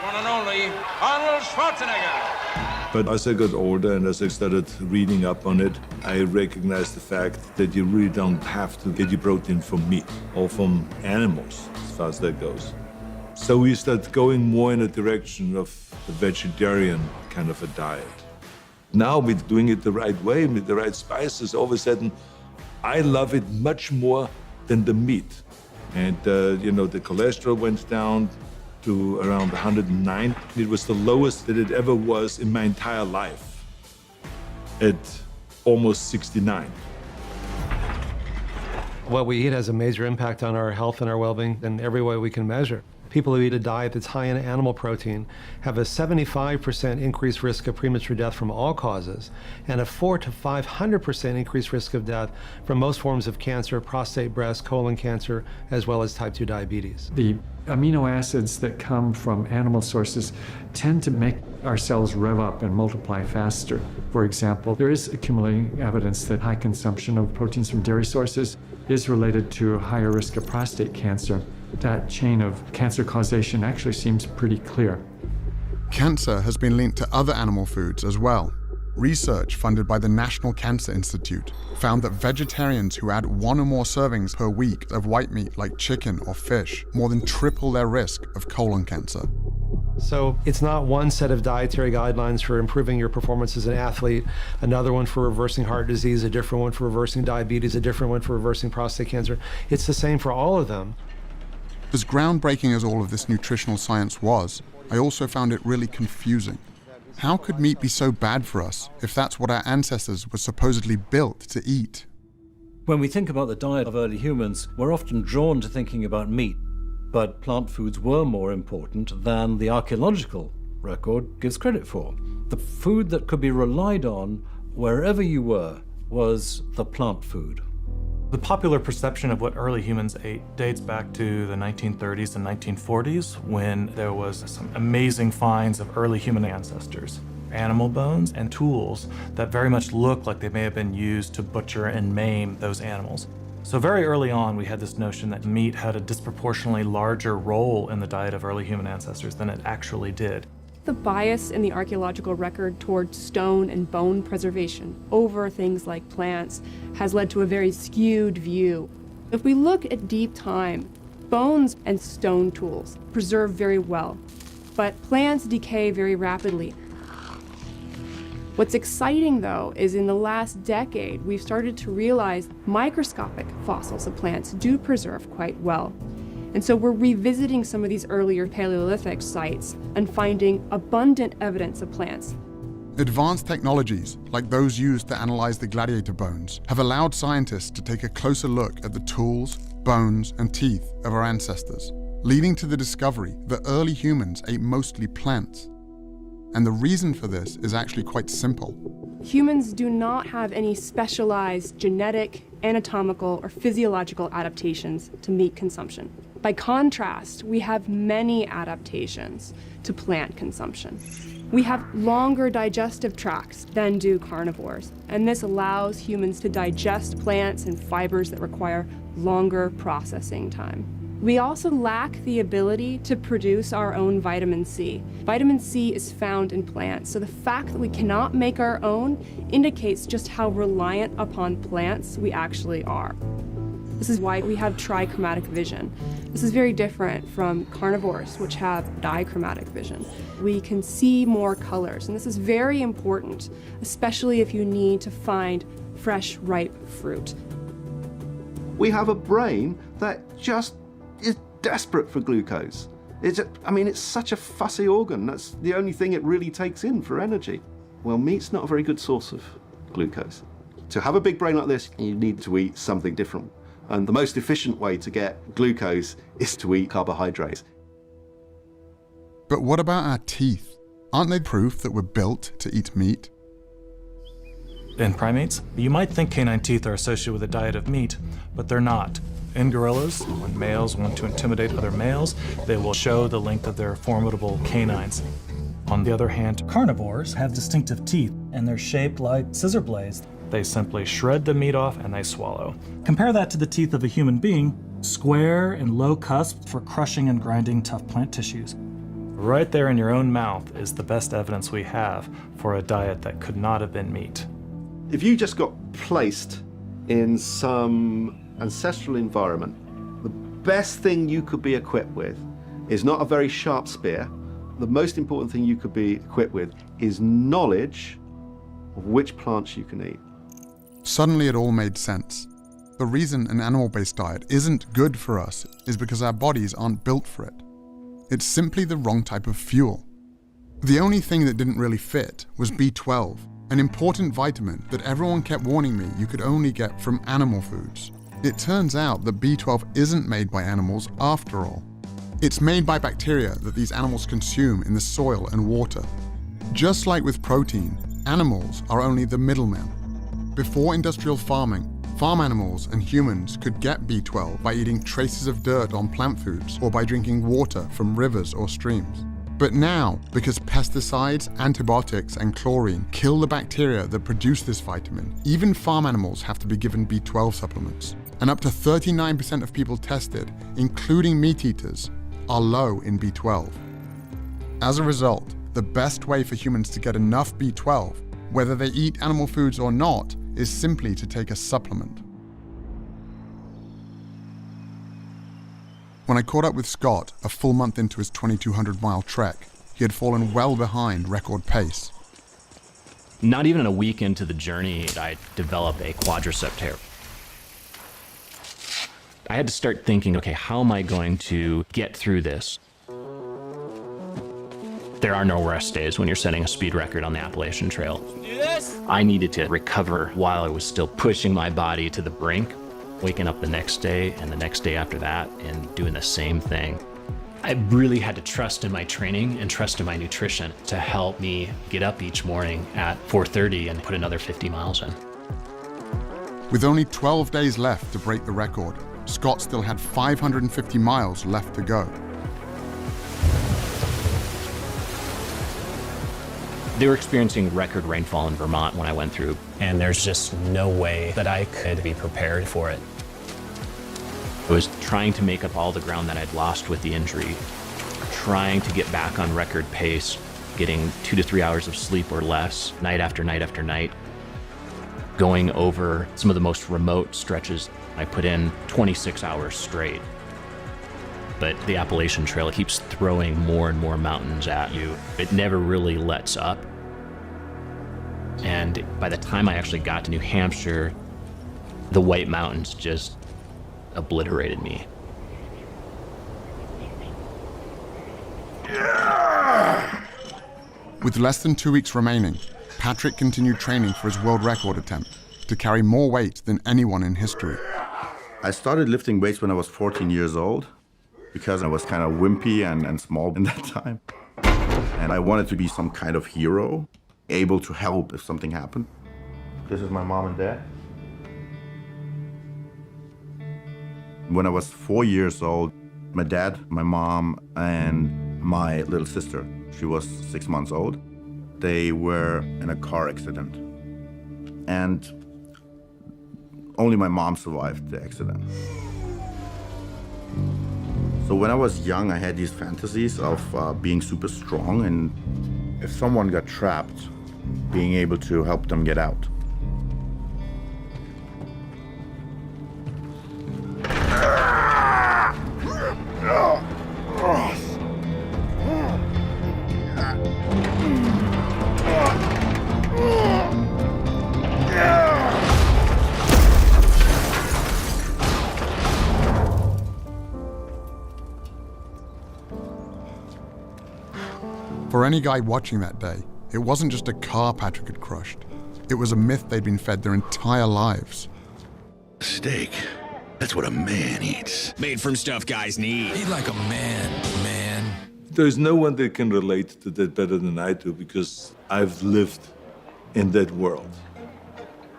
One and only Arnold Schwarzenegger. But as I got older and as I started reading up on it, I recognized the fact that you really don't have to get your protein from meat or from animals, as far as that goes. So we started going more in a direction of a vegetarian kind of a diet. Now we're doing it the right way, with the right spices. All of a sudden, I love it much more than the meat. And, the cholesterol went down to around 109. It was the lowest that it ever was in my entire life, at almost 69. What we eat has a major impact on our health and our well-being in every way we can measure. People who eat a diet that's high in animal protein have a 75% increased risk of premature death from all causes, and a 400% to 500% increased risk of death from most forms of cancer, prostate, breast, colon cancer, as well as type 2 diabetes. The amino acids that come from animal sources tend to make our cells rev up and multiply faster. For example, there is accumulating evidence that high consumption of proteins from dairy sources is related to a higher risk of prostate cancer. That chain of cancer causation actually seems pretty clear. Cancer has been linked to other animal foods as well. Research funded by the National Cancer Institute found that vegetarians who add 1 or more servings per week of white meat like chicken or fish more than triple their risk of colon cancer. So it's not one set of dietary guidelines for improving your performance as an athlete, another one for reversing heart disease, a different one for reversing diabetes, a different one for reversing prostate cancer. It's the same for all of them. As groundbreaking as all of this nutritional science was, I also found it really confusing. How could meat be so bad for us if that's what our ancestors were supposedly built to eat? When we think about the diet of early humans, we're often drawn to thinking about meat, but plant foods were more important than the archaeological record gives credit for. The food that could be relied on wherever you were was the plant food. The popular perception of what early humans ate dates back to the 1930s and 1940s, when there was some amazing finds of early human ancestors. Animal bones and tools that very much look like they may have been used to butcher and maim those animals. So very early on, we had this notion that meat had a disproportionately larger role in the diet of early human ancestors than it actually did. The bias in the archaeological record toward stone and bone preservation over things like plants has led to a very skewed view. If we look at deep time, bones and stone tools preserve very well, but plants decay very rapidly. What's exciting, though, is in the last decade, we've started to realize microscopic fossils of plants do preserve quite well. And so we're revisiting some of these earlier Paleolithic sites and finding abundant evidence of plants. Advanced technologies, like those used to analyze the gladiator bones, have allowed scientists to take a closer look at the tools, bones, and teeth of our ancestors, leading to the discovery that early humans ate mostly plants. And the reason for this is actually quite simple. Humans do not have any specialized genetic, anatomical, or physiological adaptations to meat consumption. By contrast, we have many adaptations to plant consumption. We have longer digestive tracts than do carnivores, and this allows humans to digest plants and fibers that require longer processing time. We also lack the ability to produce our own vitamin C. Vitamin C is found in plants, so the fact that we cannot make our own indicates just how reliant upon plants we actually are. This is why we have trichromatic vision. This is very different from carnivores, which have dichromatic vision. We can see more colors, and this is very important, especially if you need to find fresh, ripe fruit. We have a brain that just is desperate for glucose. It's such a fussy organ. That's the only thing it really takes in for energy. Well, meat's not a very good source of glucose. To have a big brain like this, you need to eat something different. And the most efficient way to get glucose is to eat carbohydrates. But what about our teeth? Aren't they proof that we're built to eat meat? In primates, you might think canine teeth are associated with a diet of meat, but they're not. In gorillas, when males want to intimidate other males, they will show the length of their formidable canines. On the other hand, carnivores have distinctive teeth, and they're shaped like scissor blades. They simply shred the meat off and they swallow. Compare that to the teeth of a human being, square and low cusped for crushing and grinding tough plant tissues. Right there in your own mouth is the best evidence we have for a diet that could not have been meat. If you just got placed in some ancestral environment, the best thing you could be equipped with is not a very sharp spear. The most important thing you could be equipped with is knowledge of which plants you can eat. Suddenly it all made sense. The reason an animal-based diet isn't good for us is because our bodies aren't built for it. It's simply the wrong type of fuel. The only thing that didn't really fit was B12, an important vitamin that everyone kept warning me you could only get from animal foods. It turns out that B12 isn't made by animals after all. It's made by bacteria that these animals consume in the soil and water. Just like with protein, animals are only the middlemen. Before industrial farming, farm animals and humans could get B12 by eating traces of dirt on plant foods or by drinking water from rivers or streams. But now, because pesticides, antibiotics, and chlorine kill the bacteria that produce this vitamin, even farm animals have to be given B12 supplements. And up to 39% of people tested, including meat eaters, are low in B12. As a result, the best way for humans to get enough B12, whether they eat animal foods or not, is simply to take a supplement. When I caught up with Scott a full month into his 2,200-mile trek, he had fallen well behind record pace. Not even a week into the journey, I developed a quadricep tear. I had to start thinking, okay, how am I going to get through this? There are no rest days when you're setting a speed record on the Appalachian Trail. I needed to recover while I was still pushing my body to the brink, waking up the next day and the next day after that and doing the same thing. I really had to trust in my training and trust in my nutrition to help me get up each morning at 4:30 and put another 50 miles in. With only 12 days left to break the record, Scott still had 550 miles left to go. They were experiencing record rainfall in Vermont when I went through, and there's just no way that I could be prepared for it. I was trying to make up all the ground that I'd lost with the injury, trying to get back on record pace, getting 2 to 3 hours of sleep or less, night after night after night, going over some of the most remote stretches. I put in 26 hours straight. But the Appalachian Trail keeps throwing more and more mountains at you. It never really lets up. And by the time I actually got to New Hampshire, the White Mountains just obliterated me. With less than 2 weeks remaining, Patrick continued training for his world record attempt to carry more weight than anyone in history. I started lifting weights when I was 14 years old because I was kind of wimpy and small in that time. And I wanted to be some kind of hero, able to help if something happened. This is my mom and dad. When I was 4 years old, my dad, my mom, and my little sister, she was 6 months old, they were in a car accident. And only my mom survived the accident. So when I was young, I had these fantasies of being super strong, and if someone got trapped, being able to help them get out. For any guy watching that day, it wasn't just a car Patrick had crushed. It was a myth they'd been fed their entire lives. Steak. That's what a man eats. Made from stuff guys need. Eat like a man, man. There's no one that can relate to that better than I do because I've lived in that world.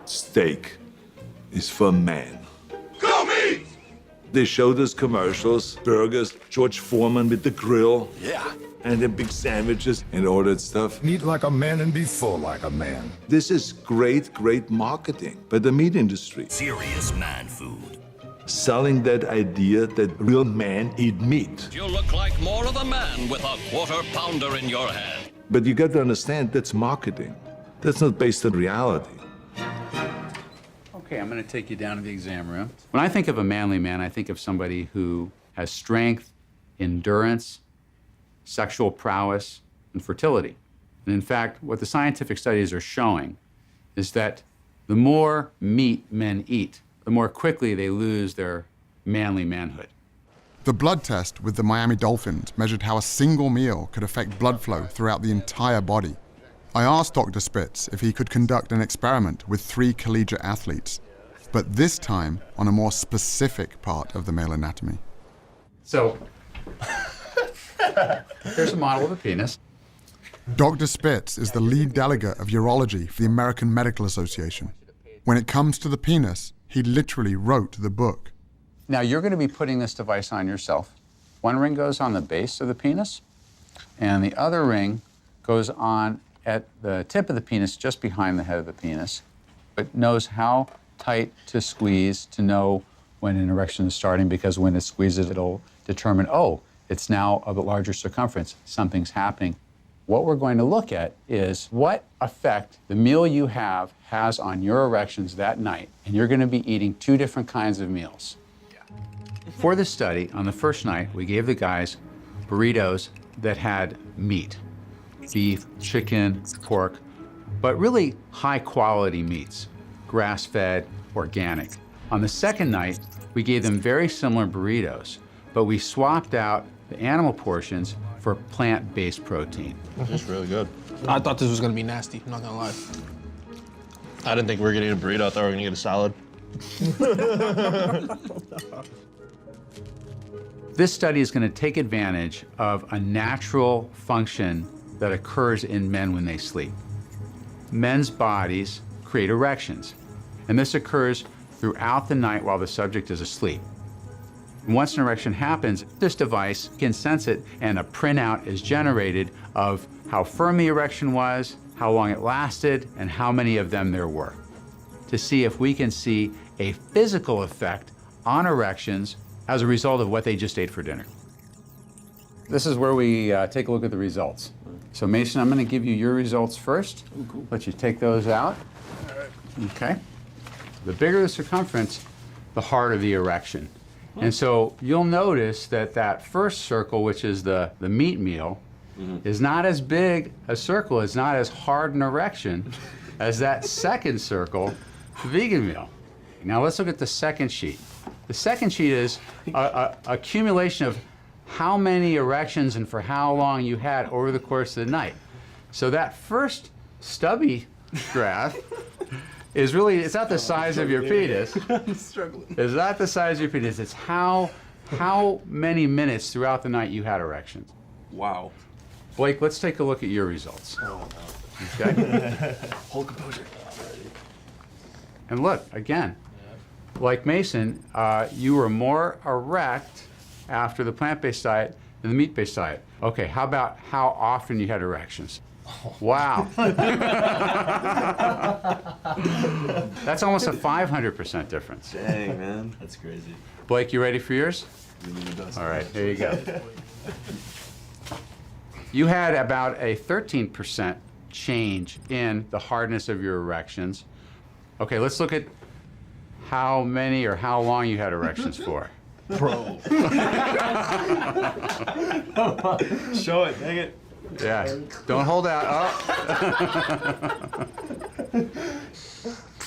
Steak is for man. Go meat! They showed us commercials, burgers, George Foreman with the grill. Yeah. And the big sandwiches and all that stuff. Eat like a man and be full like a man. This is great, great marketing by the meat industry. Serious man food. Selling that idea that real men eat meat. You look like more of a man with a quarter-pounder in your hand. But you got to understand, that's marketing. That's not based on reality. Okay, I'm going to take you down to the exam room. When I think of a manly man, I think of somebody who has strength, endurance, sexual prowess, and fertility. And in fact, what the scientific studies are showing is that the more meat men eat, the more quickly they lose their manly manhood. The blood test with the Miami Dolphins measured how a single meal could affect blood flow throughout the entire body. I asked Dr. Spitz if he could conduct an experiment with 3 collegiate athletes, but this time on a more specific part of the male anatomy. So, here's a model of a penis. Dr. Spitz is the lead delegate of urology for the American Medical Association. When it comes to the penis, he literally wrote the book. Now you're going to be putting this device on yourself. One ring goes on the base of the penis, and the other ring goes on at the tip of the penis, just behind the head of the penis. It knows how tight to squeeze to know when an erection is starting, because when it squeezes, it'll determine, oh, it's now of a larger circumference, something's happening. What we're going to look at is what effect the meal you have has on your erections that night, and you're going to be eating 2 different kinds of meals. For this study, on the first night, we gave the guys burritos that had meat, beef, chicken, pork, but really high-quality meats, grass-fed, organic. On the second night, we gave them very similar burritos, but we swapped out the animal portions for plant-based protein. It's really good. I thought this was gonna be nasty, I'm not gonna lie. I didn't think we were gonna eat a burrito, I thought we were gonna get a salad. This study is gonna take advantage of a natural function that occurs in men when they sleep. Men's bodies create erections, and this occurs throughout the night while the subject is asleep. Once an erection happens, this device can sense it, and a printout is generated of how firm the erection was, how long it lasted, and how many of them there were, to see if we can see a physical effect on erections as a result of what they just ate for dinner. This is where we take a look at the results. So Mason, I'm going to give you your results first. Cool. Let you take those out. Okay. The bigger the circumference, the harder the erection. And so you'll notice that that first circle, which is the meat meal, is not as big a circle, it's not as hard an erection as that second circle, the vegan meal. Now let's look at the second sheet. The second sheet is a accumulation of how many erections and for how long you had over the course of the night. So that first stubby graph is really, it's not the size of your penis. I'm struggling. It's not the size of your penis, it's how many minutes throughout the night you had erections. Wow. Blake, let's take a look at your results. Oh, no. Okay? Hold composure. And look, again, like Mason, you were more erect after the plant-based diet than the meat-based diet. Okay, how about how often you had erections? Wow. That's almost a 500% difference. Dang, man. That's crazy. Blake, you ready for yours? All right, here you go. You had about a 13% change in the hardness of your erections. Okay, let's look at how many or how long you had erections for. Bro. Show it, dang it. Yeah, don't hold out. Oh.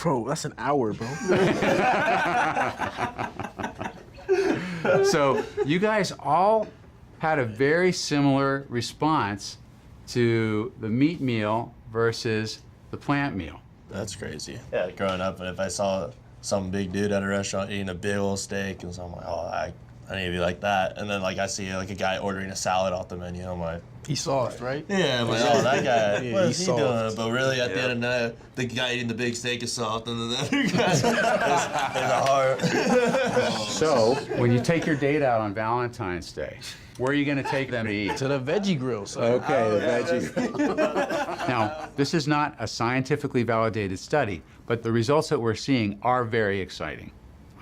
Bro, that's an hour, bro. So you guys all had a very similar response to the meat meal versus the plant meal. That's crazy. Yeah, growing up, if I saw some big dude at a restaurant eating a big old steak, and so I'm like, oh, I need to be like that. And then like I see like a guy ordering a salad off the menu, I'm like, he's soft, right? yeah, I'm like, oh, that guy, Yeah, what is he's he doing? soft. But really, at the end of the night, the guy eating the big steak is soft, and then the other guy is a hard. So when you take your date out on Valentine's Day, where are you going to take them to eat? To the veggie grill, son. Okay, the veggie grill. Now, this is not a scientifically validated study, but the results that we're seeing are very exciting.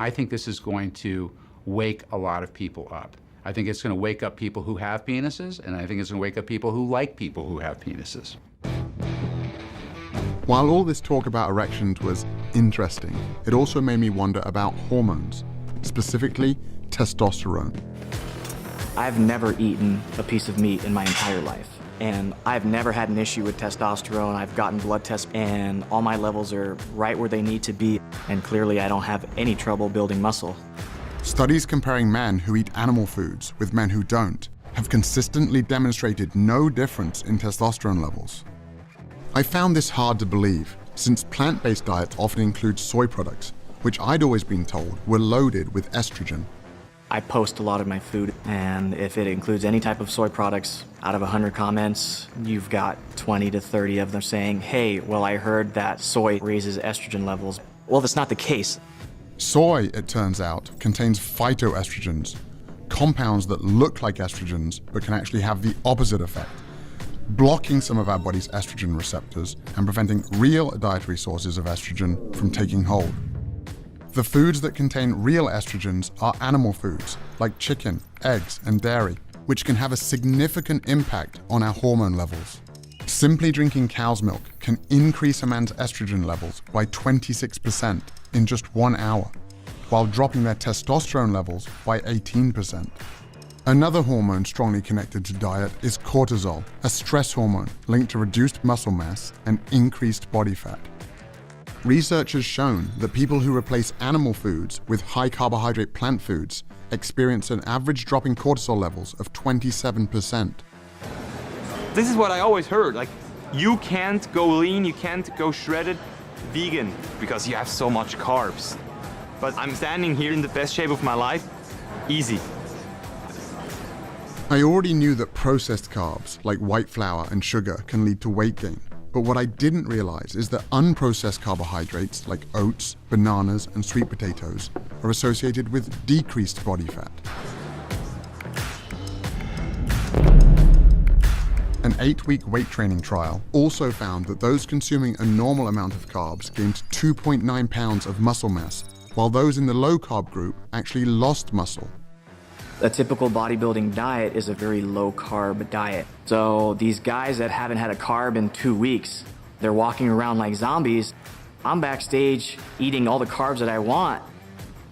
I think this is going to wake a lot of people up. I think it's going to wake up people who have penises, and I think it's going to wake up people who like people who have penises. While all this talk about erections was interesting, it also made me wonder about hormones, specifically testosterone. I've never eaten a piece of meat in my entire life, and I've never had an issue with testosterone. I've gotten blood tests, and all my levels are right where they need to be, and clearly I don't have any trouble building muscle. Studies comparing men who eat animal foods with men who don't have consistently demonstrated no difference in testosterone levels. I found this hard to believe, since plant-based diets often include soy products, which I'd always been told were loaded with estrogen. I post a lot of my food, and if it includes any type of soy products, out of 100 comments, you've got 20 to 30 of them saying, hey, well, I heard that soy raises estrogen levels. Well, that's not the case. Soy, it turns out, contains phytoestrogens, compounds that look like estrogens but can actually have the opposite effect, blocking some of our body's estrogen receptors and preventing real dietary sources of estrogen from taking hold. The foods that contain real estrogens are animal foods, like chicken, eggs, and dairy, which can have a significant impact on our hormone levels. Simply drinking cow's milk can increase a man's estrogen levels by 26% in just 1 hour, while dropping their testosterone levels by 18%. Another hormone strongly connected to diet is cortisol, a stress hormone linked to reduced muscle mass and increased body fat. Research has shown that people who replace animal foods with high-carbohydrate plant foods experience an average drop in cortisol levels of 27%. This is what I always heard, like, you can't go lean, you can't go shredded vegan because you have so much carbs. But I'm standing here in the best shape of my life, easy. I already knew that processed carbs, like white flour and sugar, can lead to weight gain. But what I didn't realize is that unprocessed carbohydrates, like oats, bananas, and sweet potatoes, are associated with decreased body fat. An 8-week weight training trial also found that those consuming a normal amount of carbs gained 2.9 pounds of muscle mass, while those in the low-carb group actually lost muscle. A typical bodybuilding diet is a very low-carb diet. So these guys that haven't had a carb in 2 weeks, they're walking around like zombies. I'm backstage eating all the carbs that I want.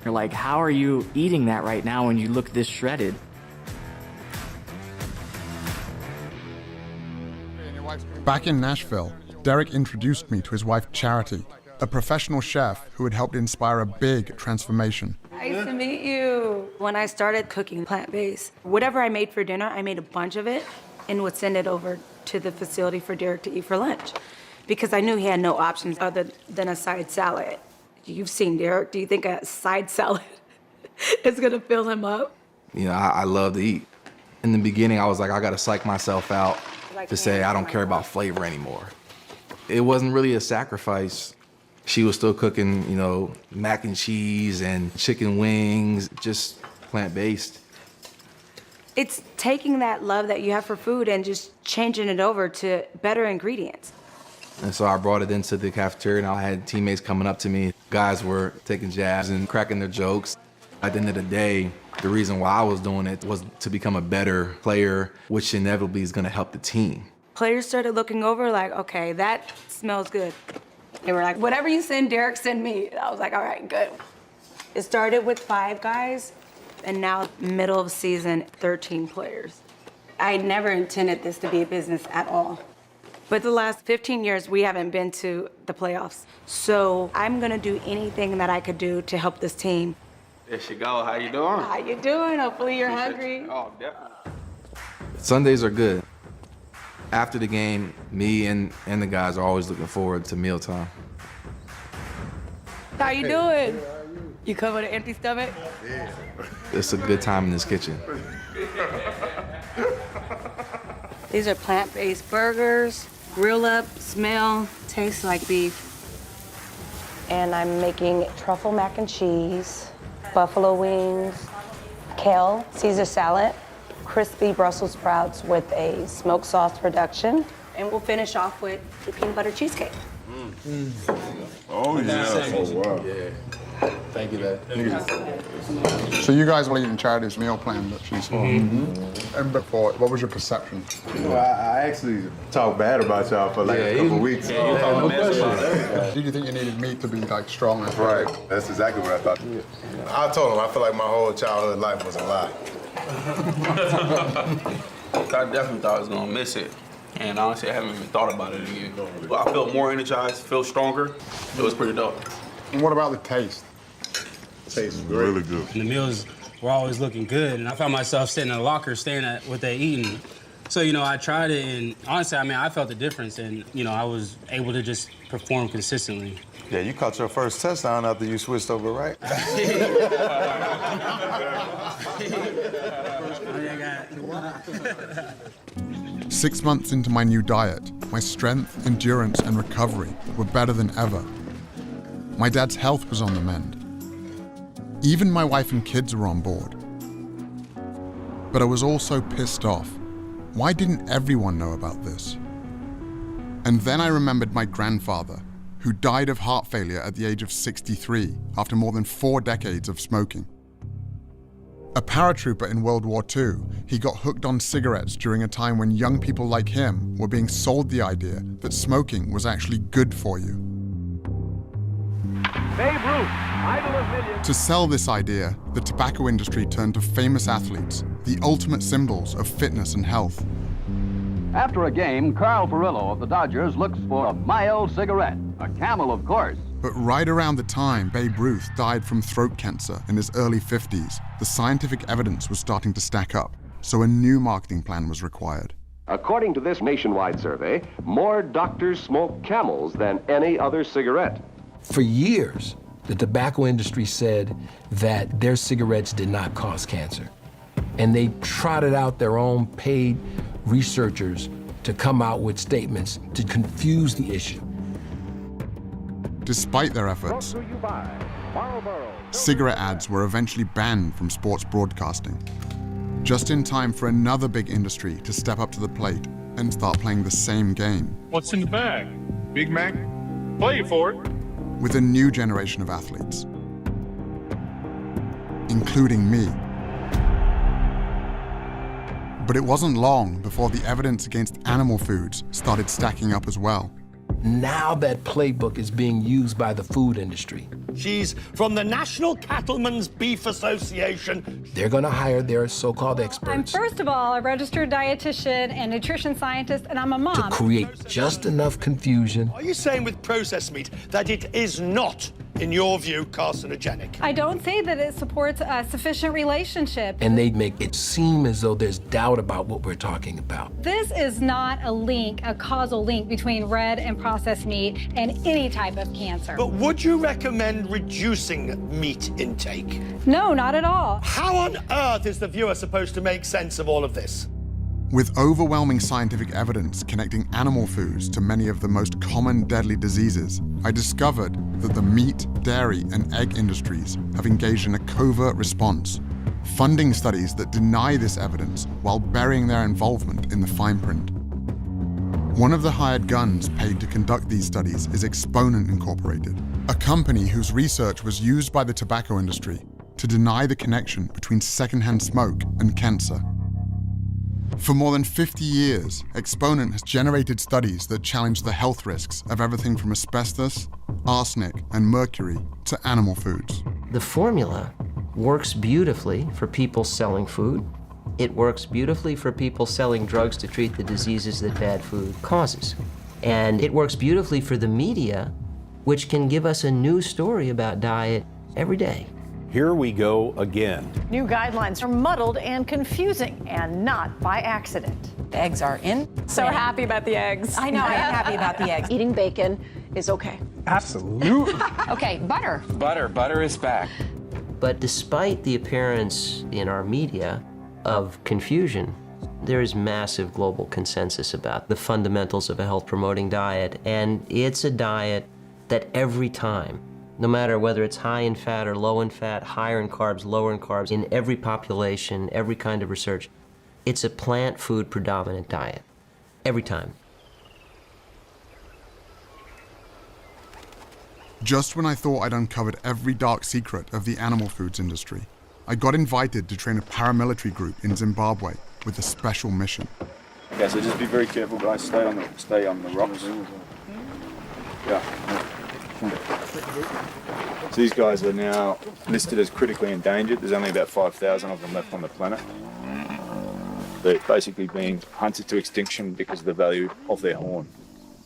You're like, how are you eating that right now when you look this shredded? Back in Nashville, Derek introduced me to his wife Charity, a professional chef who had helped inspire a big transformation. Nice to meet you. When I started cooking plant-based, whatever I made for dinner, I made a bunch of it and would send it over to the facility for Derek to eat for lunch because I knew he had no options other than a side salad. You've seen Derek. Do you think a side salad is gonna fill him up? You know, I love to eat. In the beginning, I was like, I gotta psych myself out. to say I don't care about flavor anymore. It wasn't really a sacrifice. She was still cooking, you know, mac and cheese and chicken wings, just plant-based. It's taking that love that you have for food and just changing it over to better ingredients. And so I brought it into the cafeteria, and I had teammates coming up to me. Guys were taking jabs and cracking their jokes. At the end of the day, the reason why I was doing it was to become a better player, which inevitably is gonna help the team. Players started looking over like, okay, that smells good. They were like, whatever you send Derek, send me. I was like, all right, good. It started with 5 guys, and now middle of season, 13 players. I never intended this to be a business at all. But the last 15 years, we haven't been to the playoffs. So I'm gonna do anything that I could do to help this team. There she go, how you doing? How you doing? Hopefully you're hungry. Oh, definitely. Sundays are good. After the game, me and the guys are always looking forward to mealtime. How you doing? You come with an empty stomach? Yeah. It's a good time in this kitchen. These are plant-based burgers. Grill up, smell, taste like beef. And I'm making truffle mac and cheese, buffalo wings, kale, Caesar salad, crispy Brussels sprouts with a smoked sauce reduction. And we'll finish off with the peanut butter cheesecake. Oh, yeah. Oh, wow. Yeah. Thank you, Dad. So you guys were eating Charity's meal plan that she saw. And before, what was your perception? Well, I actually talked bad about y'all for like a couple weeks. Yeah, no question. Did you think you needed meat to be like stronger? Right. That's exactly what I thought. I told him I feel like my whole childhood life was a lie. I definitely thought I was gonna miss it. And honestly, I haven't even thought about it again. I felt more energized, felt stronger. It was pretty dope. And what about the taste? Tastes really good. And the meals were always looking good, and I found myself sitting in a locker staring at what they eating. So, you know, I tried it, and honestly, I mean, I felt the difference, and, you know, I was able to just perform consistently. Yeah, you caught your first touchdown after you switched over, right? 6 months into my new diet, my strength, endurance, and recovery were better than ever. My dad's health was on the mend. Even my wife and kids were on board. But I was also pissed off. Why didn't everyone know about this? And then I remembered my grandfather, who died of heart failure at the age of 63 after more than 4 decades of smoking. A paratrooper in World War II, he got hooked on cigarettes during a time when young people like him were being sold the idea that smoking was actually good for you. Babe Ruth, idol of millions. To sell this idea, the tobacco industry turned to famous athletes, the ultimate symbols of fitness and health. After a game, Carl Furillo of the Dodgers looks for a mild cigarette, a Camel, of course. But right around the time Babe Ruth died from throat cancer in his early 50s, the scientific evidence was starting to stack up, so a new marketing plan was required. According to this nationwide survey, more doctors smoke Camels than any other cigarette. For years, the tobacco industry said that their cigarettes did not cause cancer. And they trotted out their own paid researchers to come out with statements to confuse the issue. Despite their efforts, cigarette ads were eventually banned from sports broadcasting, just in time for another big industry to step up to the plate and start playing the same game. What's in the bag? Big Mac? Play for it. With a new generation of athletes, including me. But it wasn't long before the evidence against animal foods started stacking up as well. Now that playbook is being used by the food industry. She's from the National Cattlemen's Beef Association. They're gonna hire their so-called experts. I'm first of all a registered dietitian and nutrition scientist, and I'm a mom. To create just enough confusion. Are you saying with processed meat that it is not, in your view, carcinogenic? I don't say that it supports a sufficient relationship. And they make it seem as though there's doubt about what we're talking about. This is not a link, a causal link between red and processed meat and any type of cancer. But would you recommend reducing meat intake? No, not at all. How on earth is the viewer supposed to make sense of all of this? With overwhelming scientific evidence connecting animal foods to many of the most common deadly diseases, I discovered that the meat, dairy, and egg industries have engaged in a covert response, funding studies that deny this evidence while burying their involvement in the fine print. One of the hired guns paid to conduct these studies is Exponent Incorporated, a company whose research was used by the tobacco industry to deny the connection between secondhand smoke and cancer. For more than 50 years, Exponent has generated studies that challenge the health risks of everything from asbestos, arsenic, and mercury to animal foods. The formula works beautifully for people selling food. It works beautifully for people selling drugs to treat the diseases that bad food causes. And it works beautifully for the media, which can give us a new story about diet every day. Here we go again. New guidelines are muddled and confusing, and not by accident. The eggs are in. So happy about the eggs. I know, I am happy about the eggs. Eating bacon is okay. Absolutely. Okay, butter. Butter is back. But despite the appearance in our media of confusion, there is massive global consensus about the fundamentals of a health-promoting diet, and it's a diet that every time, no matter whether it's high in fat or low in fat, higher in carbs, lower in carbs, in every population, every kind of research, it's a plant food predominant diet. Every time. Just when I thought I'd uncovered every dark secret of the animal foods industry, I got invited to train a paramilitary group in Zimbabwe with a special mission. Okay, so just be very careful, guys. Stay on the rocks. Yeah. So these guys are now listed as critically endangered. There's only about 5,000 of them left on the planet. They're basically being hunted to extinction because of the value of their horn.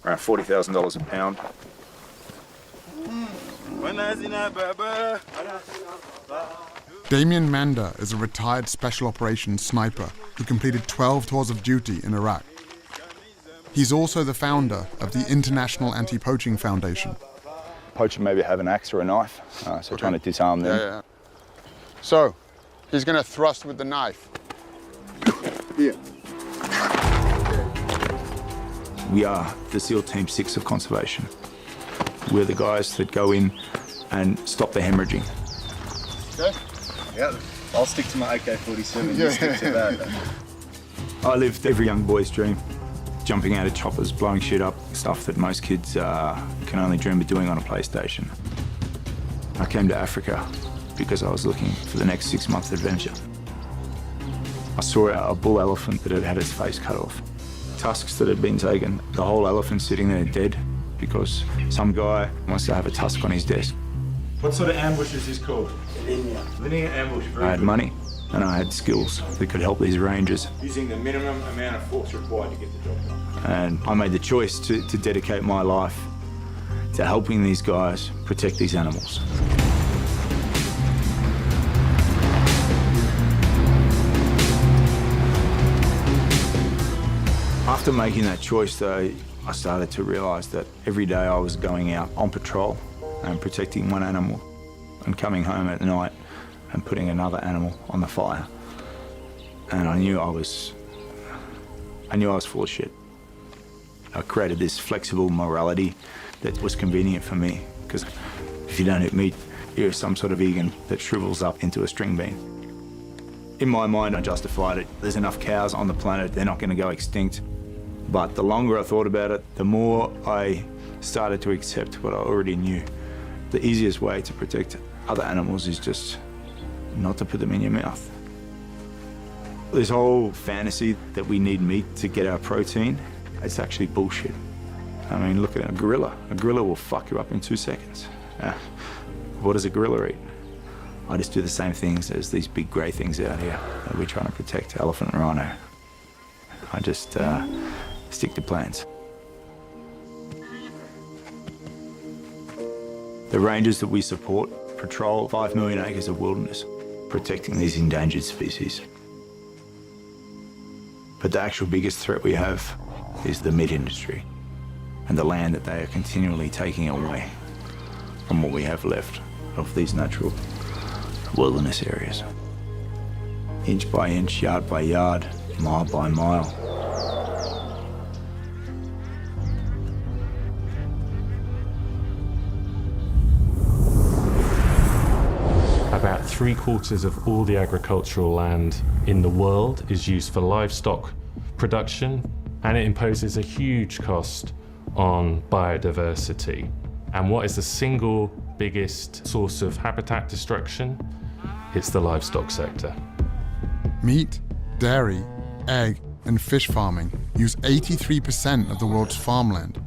Around $40,000 a pound. Damien Manda is a retired special operations sniper who completed 12 tours of duty in Iraq. He's also the founder of the International Anti-Poaching Foundation. Poacher maybe have an axe or a knife, so trying to disarm them. Yeah. So, he's going to thrust with the knife. Here. We are the SEAL Team 6 of conservation. We're the guys that go in and stop the hemorrhaging. Okay. Yeah, I'll stick to my AK-47. You stick to that. I lived every young boy's dream. Jumping out of choppers, blowing shit up, stuff that most kids can only dream of doing on a PlayStation. I came to Africa because I was looking for the next 6-month adventure. I saw a bull elephant that had had its face cut off. Tusks that had been taken, the whole elephant sitting there dead because some guy wants to have a tusk on his desk. What sort of ambush is this called? Linear ambush. I had money and I had skills that could help these rangers. Using the minimum amount of force required to get the job done. And I made the choice to dedicate my life to helping these guys protect these animals. After making that choice, though, I started to realize that every day I was going out on patrol and protecting one animal and coming home at night and putting another animal on the fire. And I knew I was full of shit. I created this flexible morality that was convenient for me, because if you don't eat meat, you're some sort of vegan that shrivels up into a string bean. In my mind, I justified it. There's enough cows on the planet, they're not going to go extinct. But the longer I thought about it, the more I started to accept what I already knew. The easiest way to protect other animals is just not to put them in your mouth. This whole fantasy that we need meat to get our protein, it's actually bullshit. I mean, look at a gorilla. A gorilla will fuck you up in 2 seconds. What does a gorilla eat? I just do the same things as these big grey things out here that we're trying to protect, elephant and rhino. I just stick to plans. The rangers that we support patrol 5 million acres of wilderness, protecting these endangered species. But the actual biggest threat we have is the meat industry and the land that they are continually taking away from what we have left of these natural wilderness areas. Inch by inch, yard by yard, mile by mile. About 3/4 of all the agricultural land in the world is used for livestock production, and it imposes a huge cost on biodiversity. And what is the single biggest source of habitat destruction? It's the livestock sector. Meat, dairy, egg, and fish farming use 83% of the world's farmland,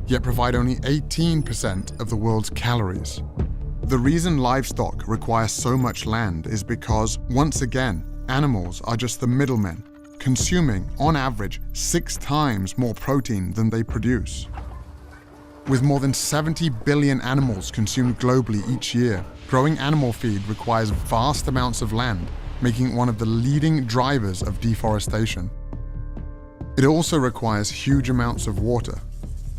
yet provide only 18% of the world's calories. The reason livestock require so much land is because, once again, animals are just the middlemen, consuming, on average, 6 times more protein than they produce. With more than 70 billion animals consumed globally each year, growing animal feed requires vast amounts of land, making it one of the leading drivers of deforestation. It also requires huge amounts of water.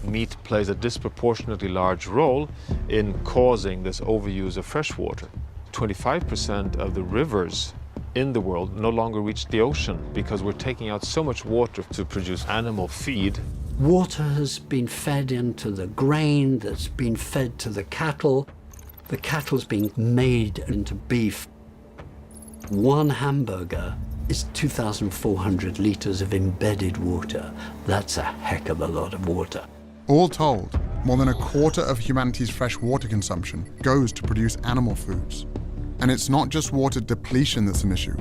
Meat plays a disproportionately large role in causing this overuse of fresh water. 25% of the rivers in the world no longer reach the ocean because we're taking out so much water to produce animal feed. Water has been fed into the grain that's been fed to the cattle. The cattle's being made into beef. One hamburger is 2,400 liters of embedded water. That's a heck of a lot of water. All told, more than 1/4 of humanity's fresh water consumption goes to produce animal foods. And it's not just water depletion that's an issue,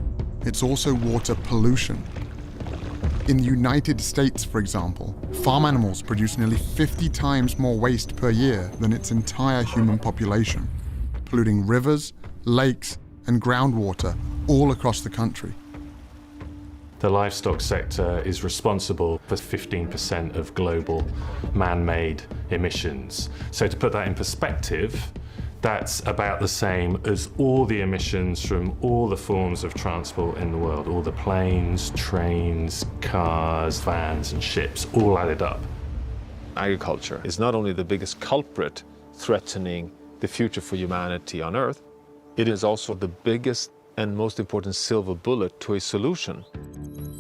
it's also water pollution. In the United States, for example, farm animals produce nearly 50 times more waste per year than its entire human population, polluting rivers, lakes, and groundwater all across the country. The livestock sector is responsible for 15% of global man-made emissions. So to put that in perspective, that's about the same as all the emissions from all the forms of transport in the world, all the planes, trains, cars, vans, and ships, all added up. Agriculture is not only the biggest culprit threatening the future for humanity on Earth, it is also the biggest and most important silver bullet to a solution.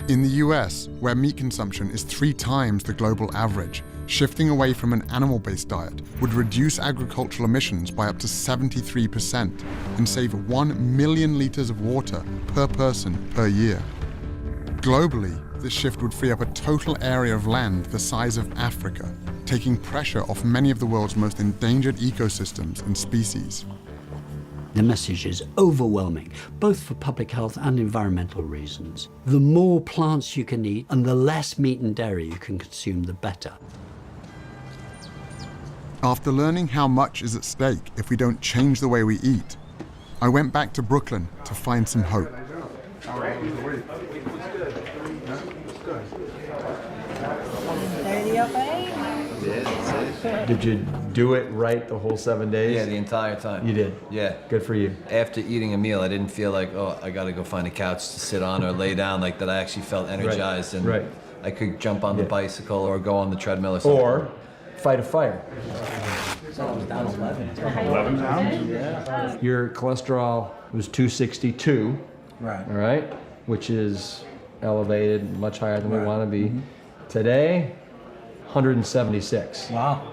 In the US, where meat consumption is 3 times the global average, shifting away from an animal-based diet would reduce agricultural emissions by up to 73% and save 1 million liters of water per person per year. Globally, this shift would free up a total area of land the size of Africa, taking pressure off many of the world's most endangered ecosystems and species. The message is overwhelming, both for public health and environmental reasons. The more plants you can eat and the less meat and dairy you can consume, the better. After learning how much is at stake if we don't change the way we eat, I went back to Brooklyn to find some hope. Did you do it right the whole 7 days? Yeah, the entire time. You did? Yeah. Good for you. After eating a meal, I didn't feel like, oh, I gotta go find a couch to sit on or lay down, like that. I actually felt energized and I could jump on the bicycle or go on the treadmill or something. Or fight a fire. So I was down 11. 11 pounds? Yeah. Your cholesterol was 262. Right. All right? Which is elevated, much higher than we want to be. Today, 176. Wow.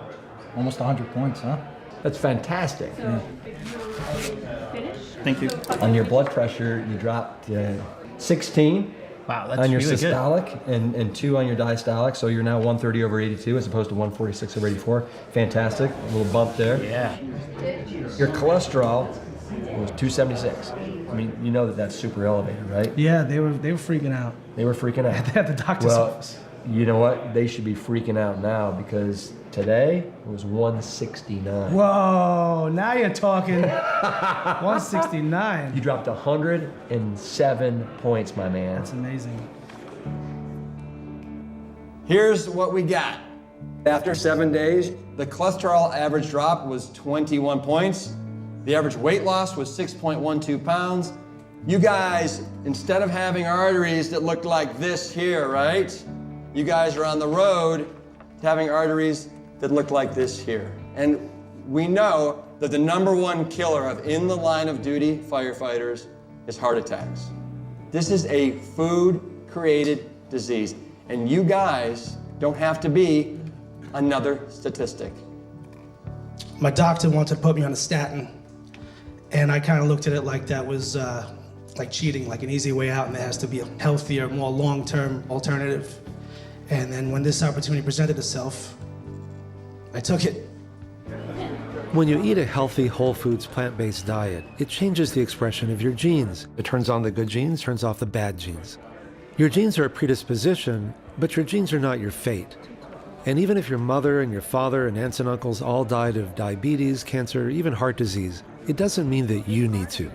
Almost 100 points, huh? That's fantastic. Yeah. Thank you. On your blood pressure, you dropped 16. Wow, that's on your really systolic and 2 on your diastolic, so you're now 130 over 82 as opposed to 146 over 84. Fantastic, a little bump there. Yeah. Your cholesterol was 276. I mean, you know that that's super elevated, right? Yeah, they were freaking out. They were freaking out. At the doctor's office. You know what? They should be freaking out now because today it was 169. Whoa, now you're talking. 169. You dropped 107 points, my man. That's amazing. Here's what we got. After 7 days, the cholesterol average drop was 21 points. The average weight loss was 6.12 pounds. You guys, instead of having arteries that looked like this here, right? You guys are on the road to having arteries that look like this here. And we know that the #1 killer of in the line of duty firefighters is heart attacks. This is a food age-created disease. And you guys don't have to be another statistic. My doctor wanted to put me on a statin, and I kind of looked at it like that was like cheating, like an easy way out, and there has to be a healthier, more long-term alternative. And then when this opportunity presented itself, I took it. When you eat a healthy, whole foods, plant-based diet, it changes the expression of your genes. It turns on the good genes, turns off the bad genes. Your genes are a predisposition, but your genes are not your fate. And even if your mother and your father and aunts and uncles all died of diabetes, cancer, even heart disease, it doesn't mean that you need to.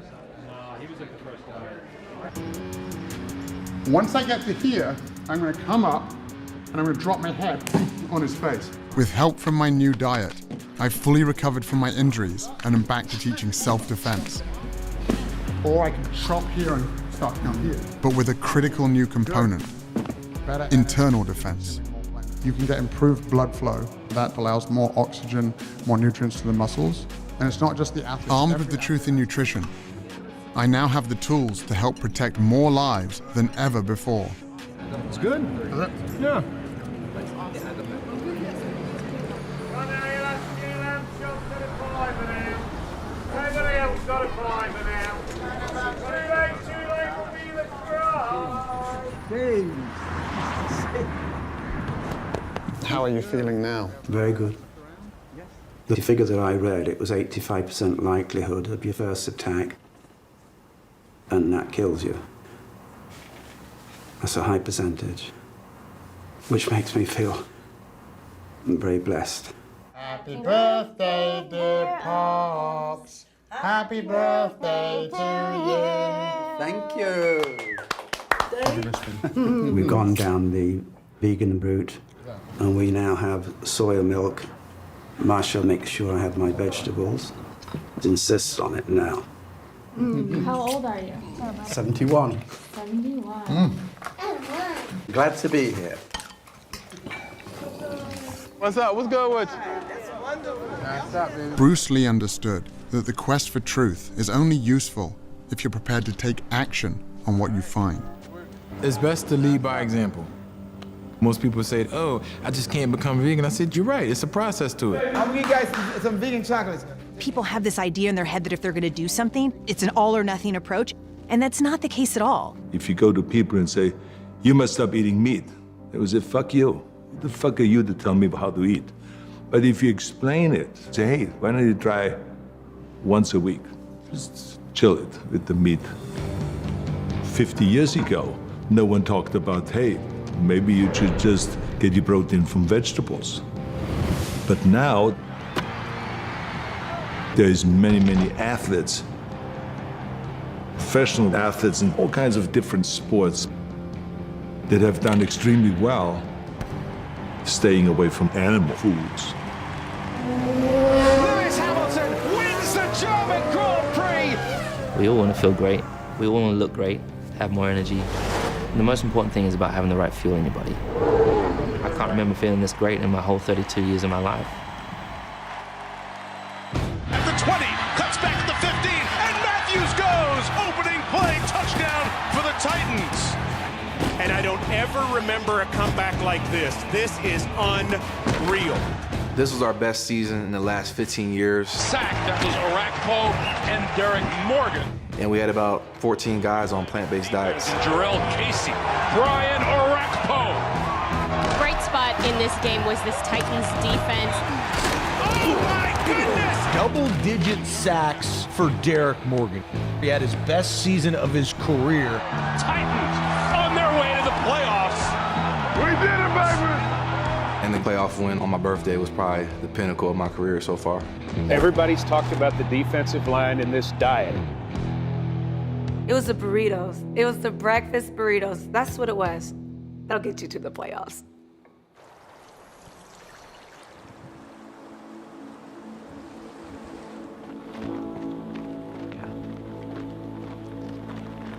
Once I get to here, I'm going to come up and I'm going to drop my head on his face. With help from my new diet, I've fully recovered from my injuries and am back to teaching self-defense. Or I can chop here and start down here. But with a critical new component, internal defense. You can get improved blood flow. That allows more oxygen, more nutrients to the muscles. And it's not just the athlete. Armed with the truth in nutrition, I now have the tools to help protect more lives than ever before. It's good? Yeah. How are you feeling now? Very good. The figure that I read, it was 85% likelihood of your first attack, and that kills you. That's a high percentage, which makes me feel very blessed. Happy birthday, dear Pops. Happy birthday to you. Thank you. We've gone down the vegan route, and we now have soya milk. Marsha makes sure I have my vegetables. Insists on it now. How old are you? 71. 71. Glad to be here. What's up? What's good with you? Bruce Lee understood that the quest for truth is only useful if you're prepared to take action on what you find. It's best to lead by example. Most people say, oh, I just can't become vegan. I said, you're right, it's a process to it. I'm gonna give you guys some vegan chocolates. People have this idea in their head that if they're gonna do something, it's an all or nothing approach, and that's not the case at all. If you go to people and say, you must stop eating meat, they will say, fuck you. Who the fuck are you to tell me how to eat? But if you explain it, say, hey, why don't you try once a week? Just chill it with the meat. 50 years ago, no one talked about, hey, maybe you should just get your protein from vegetables. But now, there's many, many athletes, professional athletes in all kinds of different sports that have done extremely well staying away from animal foods. Lewis Hamilton wins the German Grand Prix! We all want to feel great. We all want to look great, have more energy. And the most important thing is about having the right fuel in your body. I can't remember feeling this great in my whole 32 years of my life. At the 20, cuts back at the 15, and Matthews goes! Opening play, touchdown for the Titans. And I don't ever remember a comeback like this. This is unreal. This was our best season in the last 15 years. Sack, that was Arakpo and Derek Morgan. And we had about 14 guys on plant-based diets. Jarrell Casey, Brian Arakpo. Bright spot in this game was this Titans defense. Oh my goodness! Double-digit sacks for Derek Morgan. He had his best season of his career. Titans on their way to the playoffs. We did it, baby! And the playoff win on my birthday was probably the pinnacle of my career so far. Everybody's talked about the defensive line in this diet. It was the burritos. It was the breakfast burritos. That's what it was. That'll get you to the playoffs.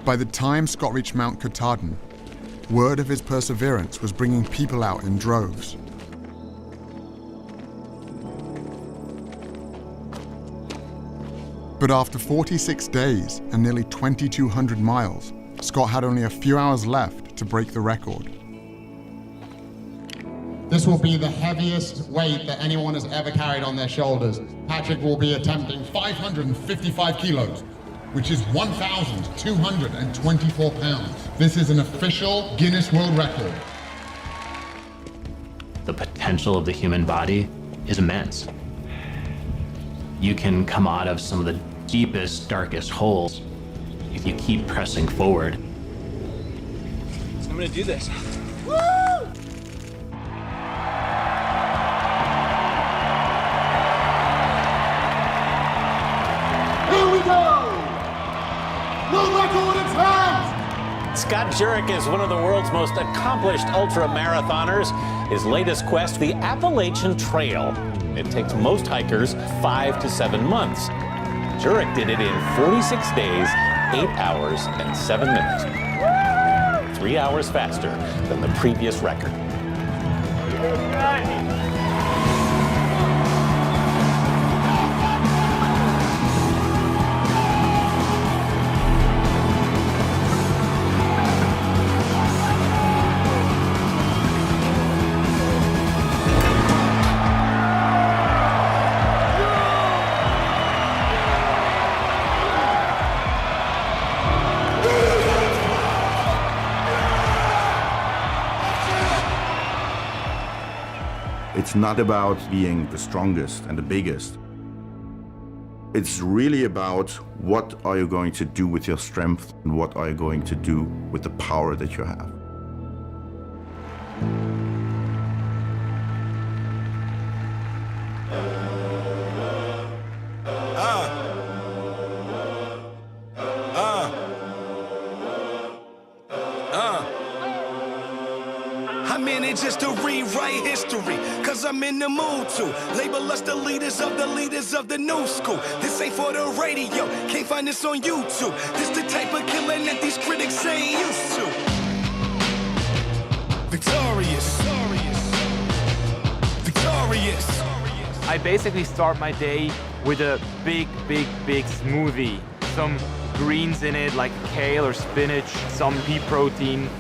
By the time Scott reached Mount Katahdin, word of his perseverance was bringing people out in droves. But after 46 days and nearly 2,200 miles, Scott had only a few hours left to break the record. This will be the heaviest weight that anyone has ever carried on their shoulders. Patrick will be attempting 555 kilos, which is 1,224 pounds. This is an official Guinness World Record. The potential of the human body is immense. You can come out of some of the deepest, darkest holes if you keep pressing forward. I'm gonna do this. Woo! Here we go! World record in time! Scott Jurek is one of the world's most accomplished ultra-marathoners. His latest quest, the Appalachian Trail. It takes most hikers 5 to 7 months. Jurek did it in 46 days, 8 hours, and 7 minutes. 3 hours faster than the previous record. It's not about being the strongest and the biggest. It's really about what are you going to do with your strength and what are you going to do with the power that you have. I'm in it just to rewrite history, cause I'm in the mood to label us the leaders of the new school. This ain't for the radio, can't find this on YouTube. This the type of killing that these critics ain't used to. Victorious, victorious. I basically start my day with a big smoothie. Some greens in it, like kale or spinach, some pea protein.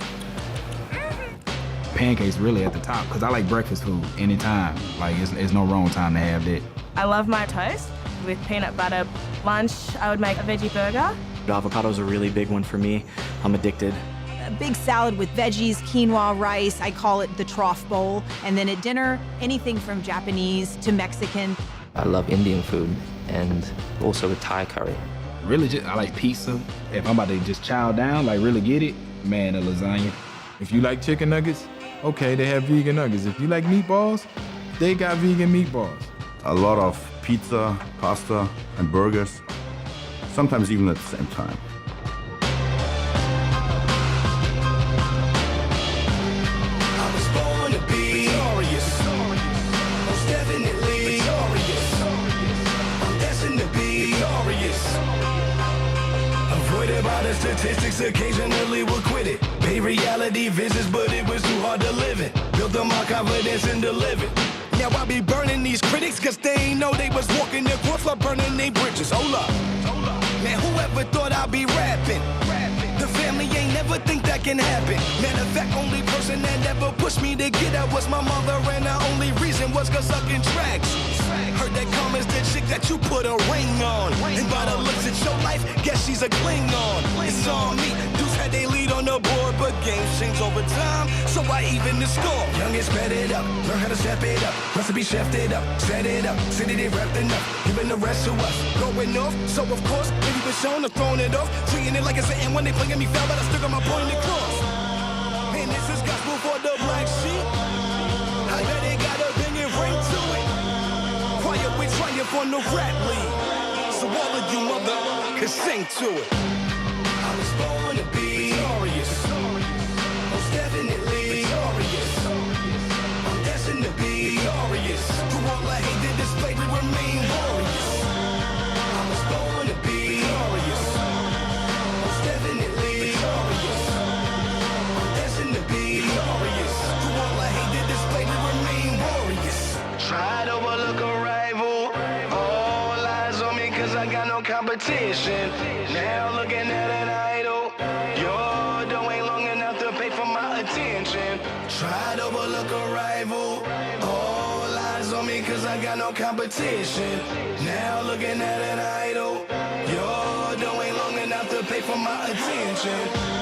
Pancakes really at the top, because I like breakfast food anytime. Like, it's no wrong time to have that. I love my toast with peanut butter. Lunch, I would make a veggie burger. Avocado's a really big one for me. I'm addicted. A big salad with veggies, quinoa, rice. I call it the trough bowl. And then at dinner, anything from Japanese to Mexican. I love Indian food and also the Thai curry. Really, I like pizza. If I'm about to just chow down, like really get it, man, a lasagna. If you like chicken nuggets, okay, they have vegan nuggets. If you like meatballs, they got vegan meatballs. A lot of pizza, pasta, and burgers, sometimes even at the same time. I was born to be victorious, most definitely victorious. I'm destined to be victorious. Avoided by the statistics, occasionally we'll quit it. Made reality visits, but it was too hard to live it. Built up my confidence and delivered. Now I be burning these critics, cause they ain't know they was walking their course while burning their bridges. Hold up. Man, whoever thought I'd be rapping? The family ain't never think that can happen. Matter of fact, only person that ever pushed me to get out was my mother, and the only reason was cause sucking tracks. Heard that Karma's the chick that you put a ring on. And by the looks at your life, guess she's a Klingon. It's on me. Dudes had they lead on the board, but games change over time, so I even the score. Young and sped it up, learn how to step it up. Recipe chefed it up, set it up, said it ain't wrapped enough. Giving the rest to us, going off. So of course, when you been shown, I'm throwing it off. Treating it like it's an when they playing me foul, but I still got my point across. Man, this is gospel for the black sheep. I bet they got a banging ring to it. Quiet with triumph on the rap league. So all of you mother can sing to it. I was born to be victorious, most definitely victorious. I'm destined to be victorious. Through all I hate that displayed, we remain warriors. I was born to be victorious, most definitely victorious. I'm destined to be victorious. Through all I hate that displayed, we remain warriors. Try to overlook a rival. All eyes on me cause I got no competition. Now looking at an idol. You're Tried to overlook a rival. All eyes on me cause I got no competition. Now looking at an idol. Your dough ain't long enough to pay for my attention.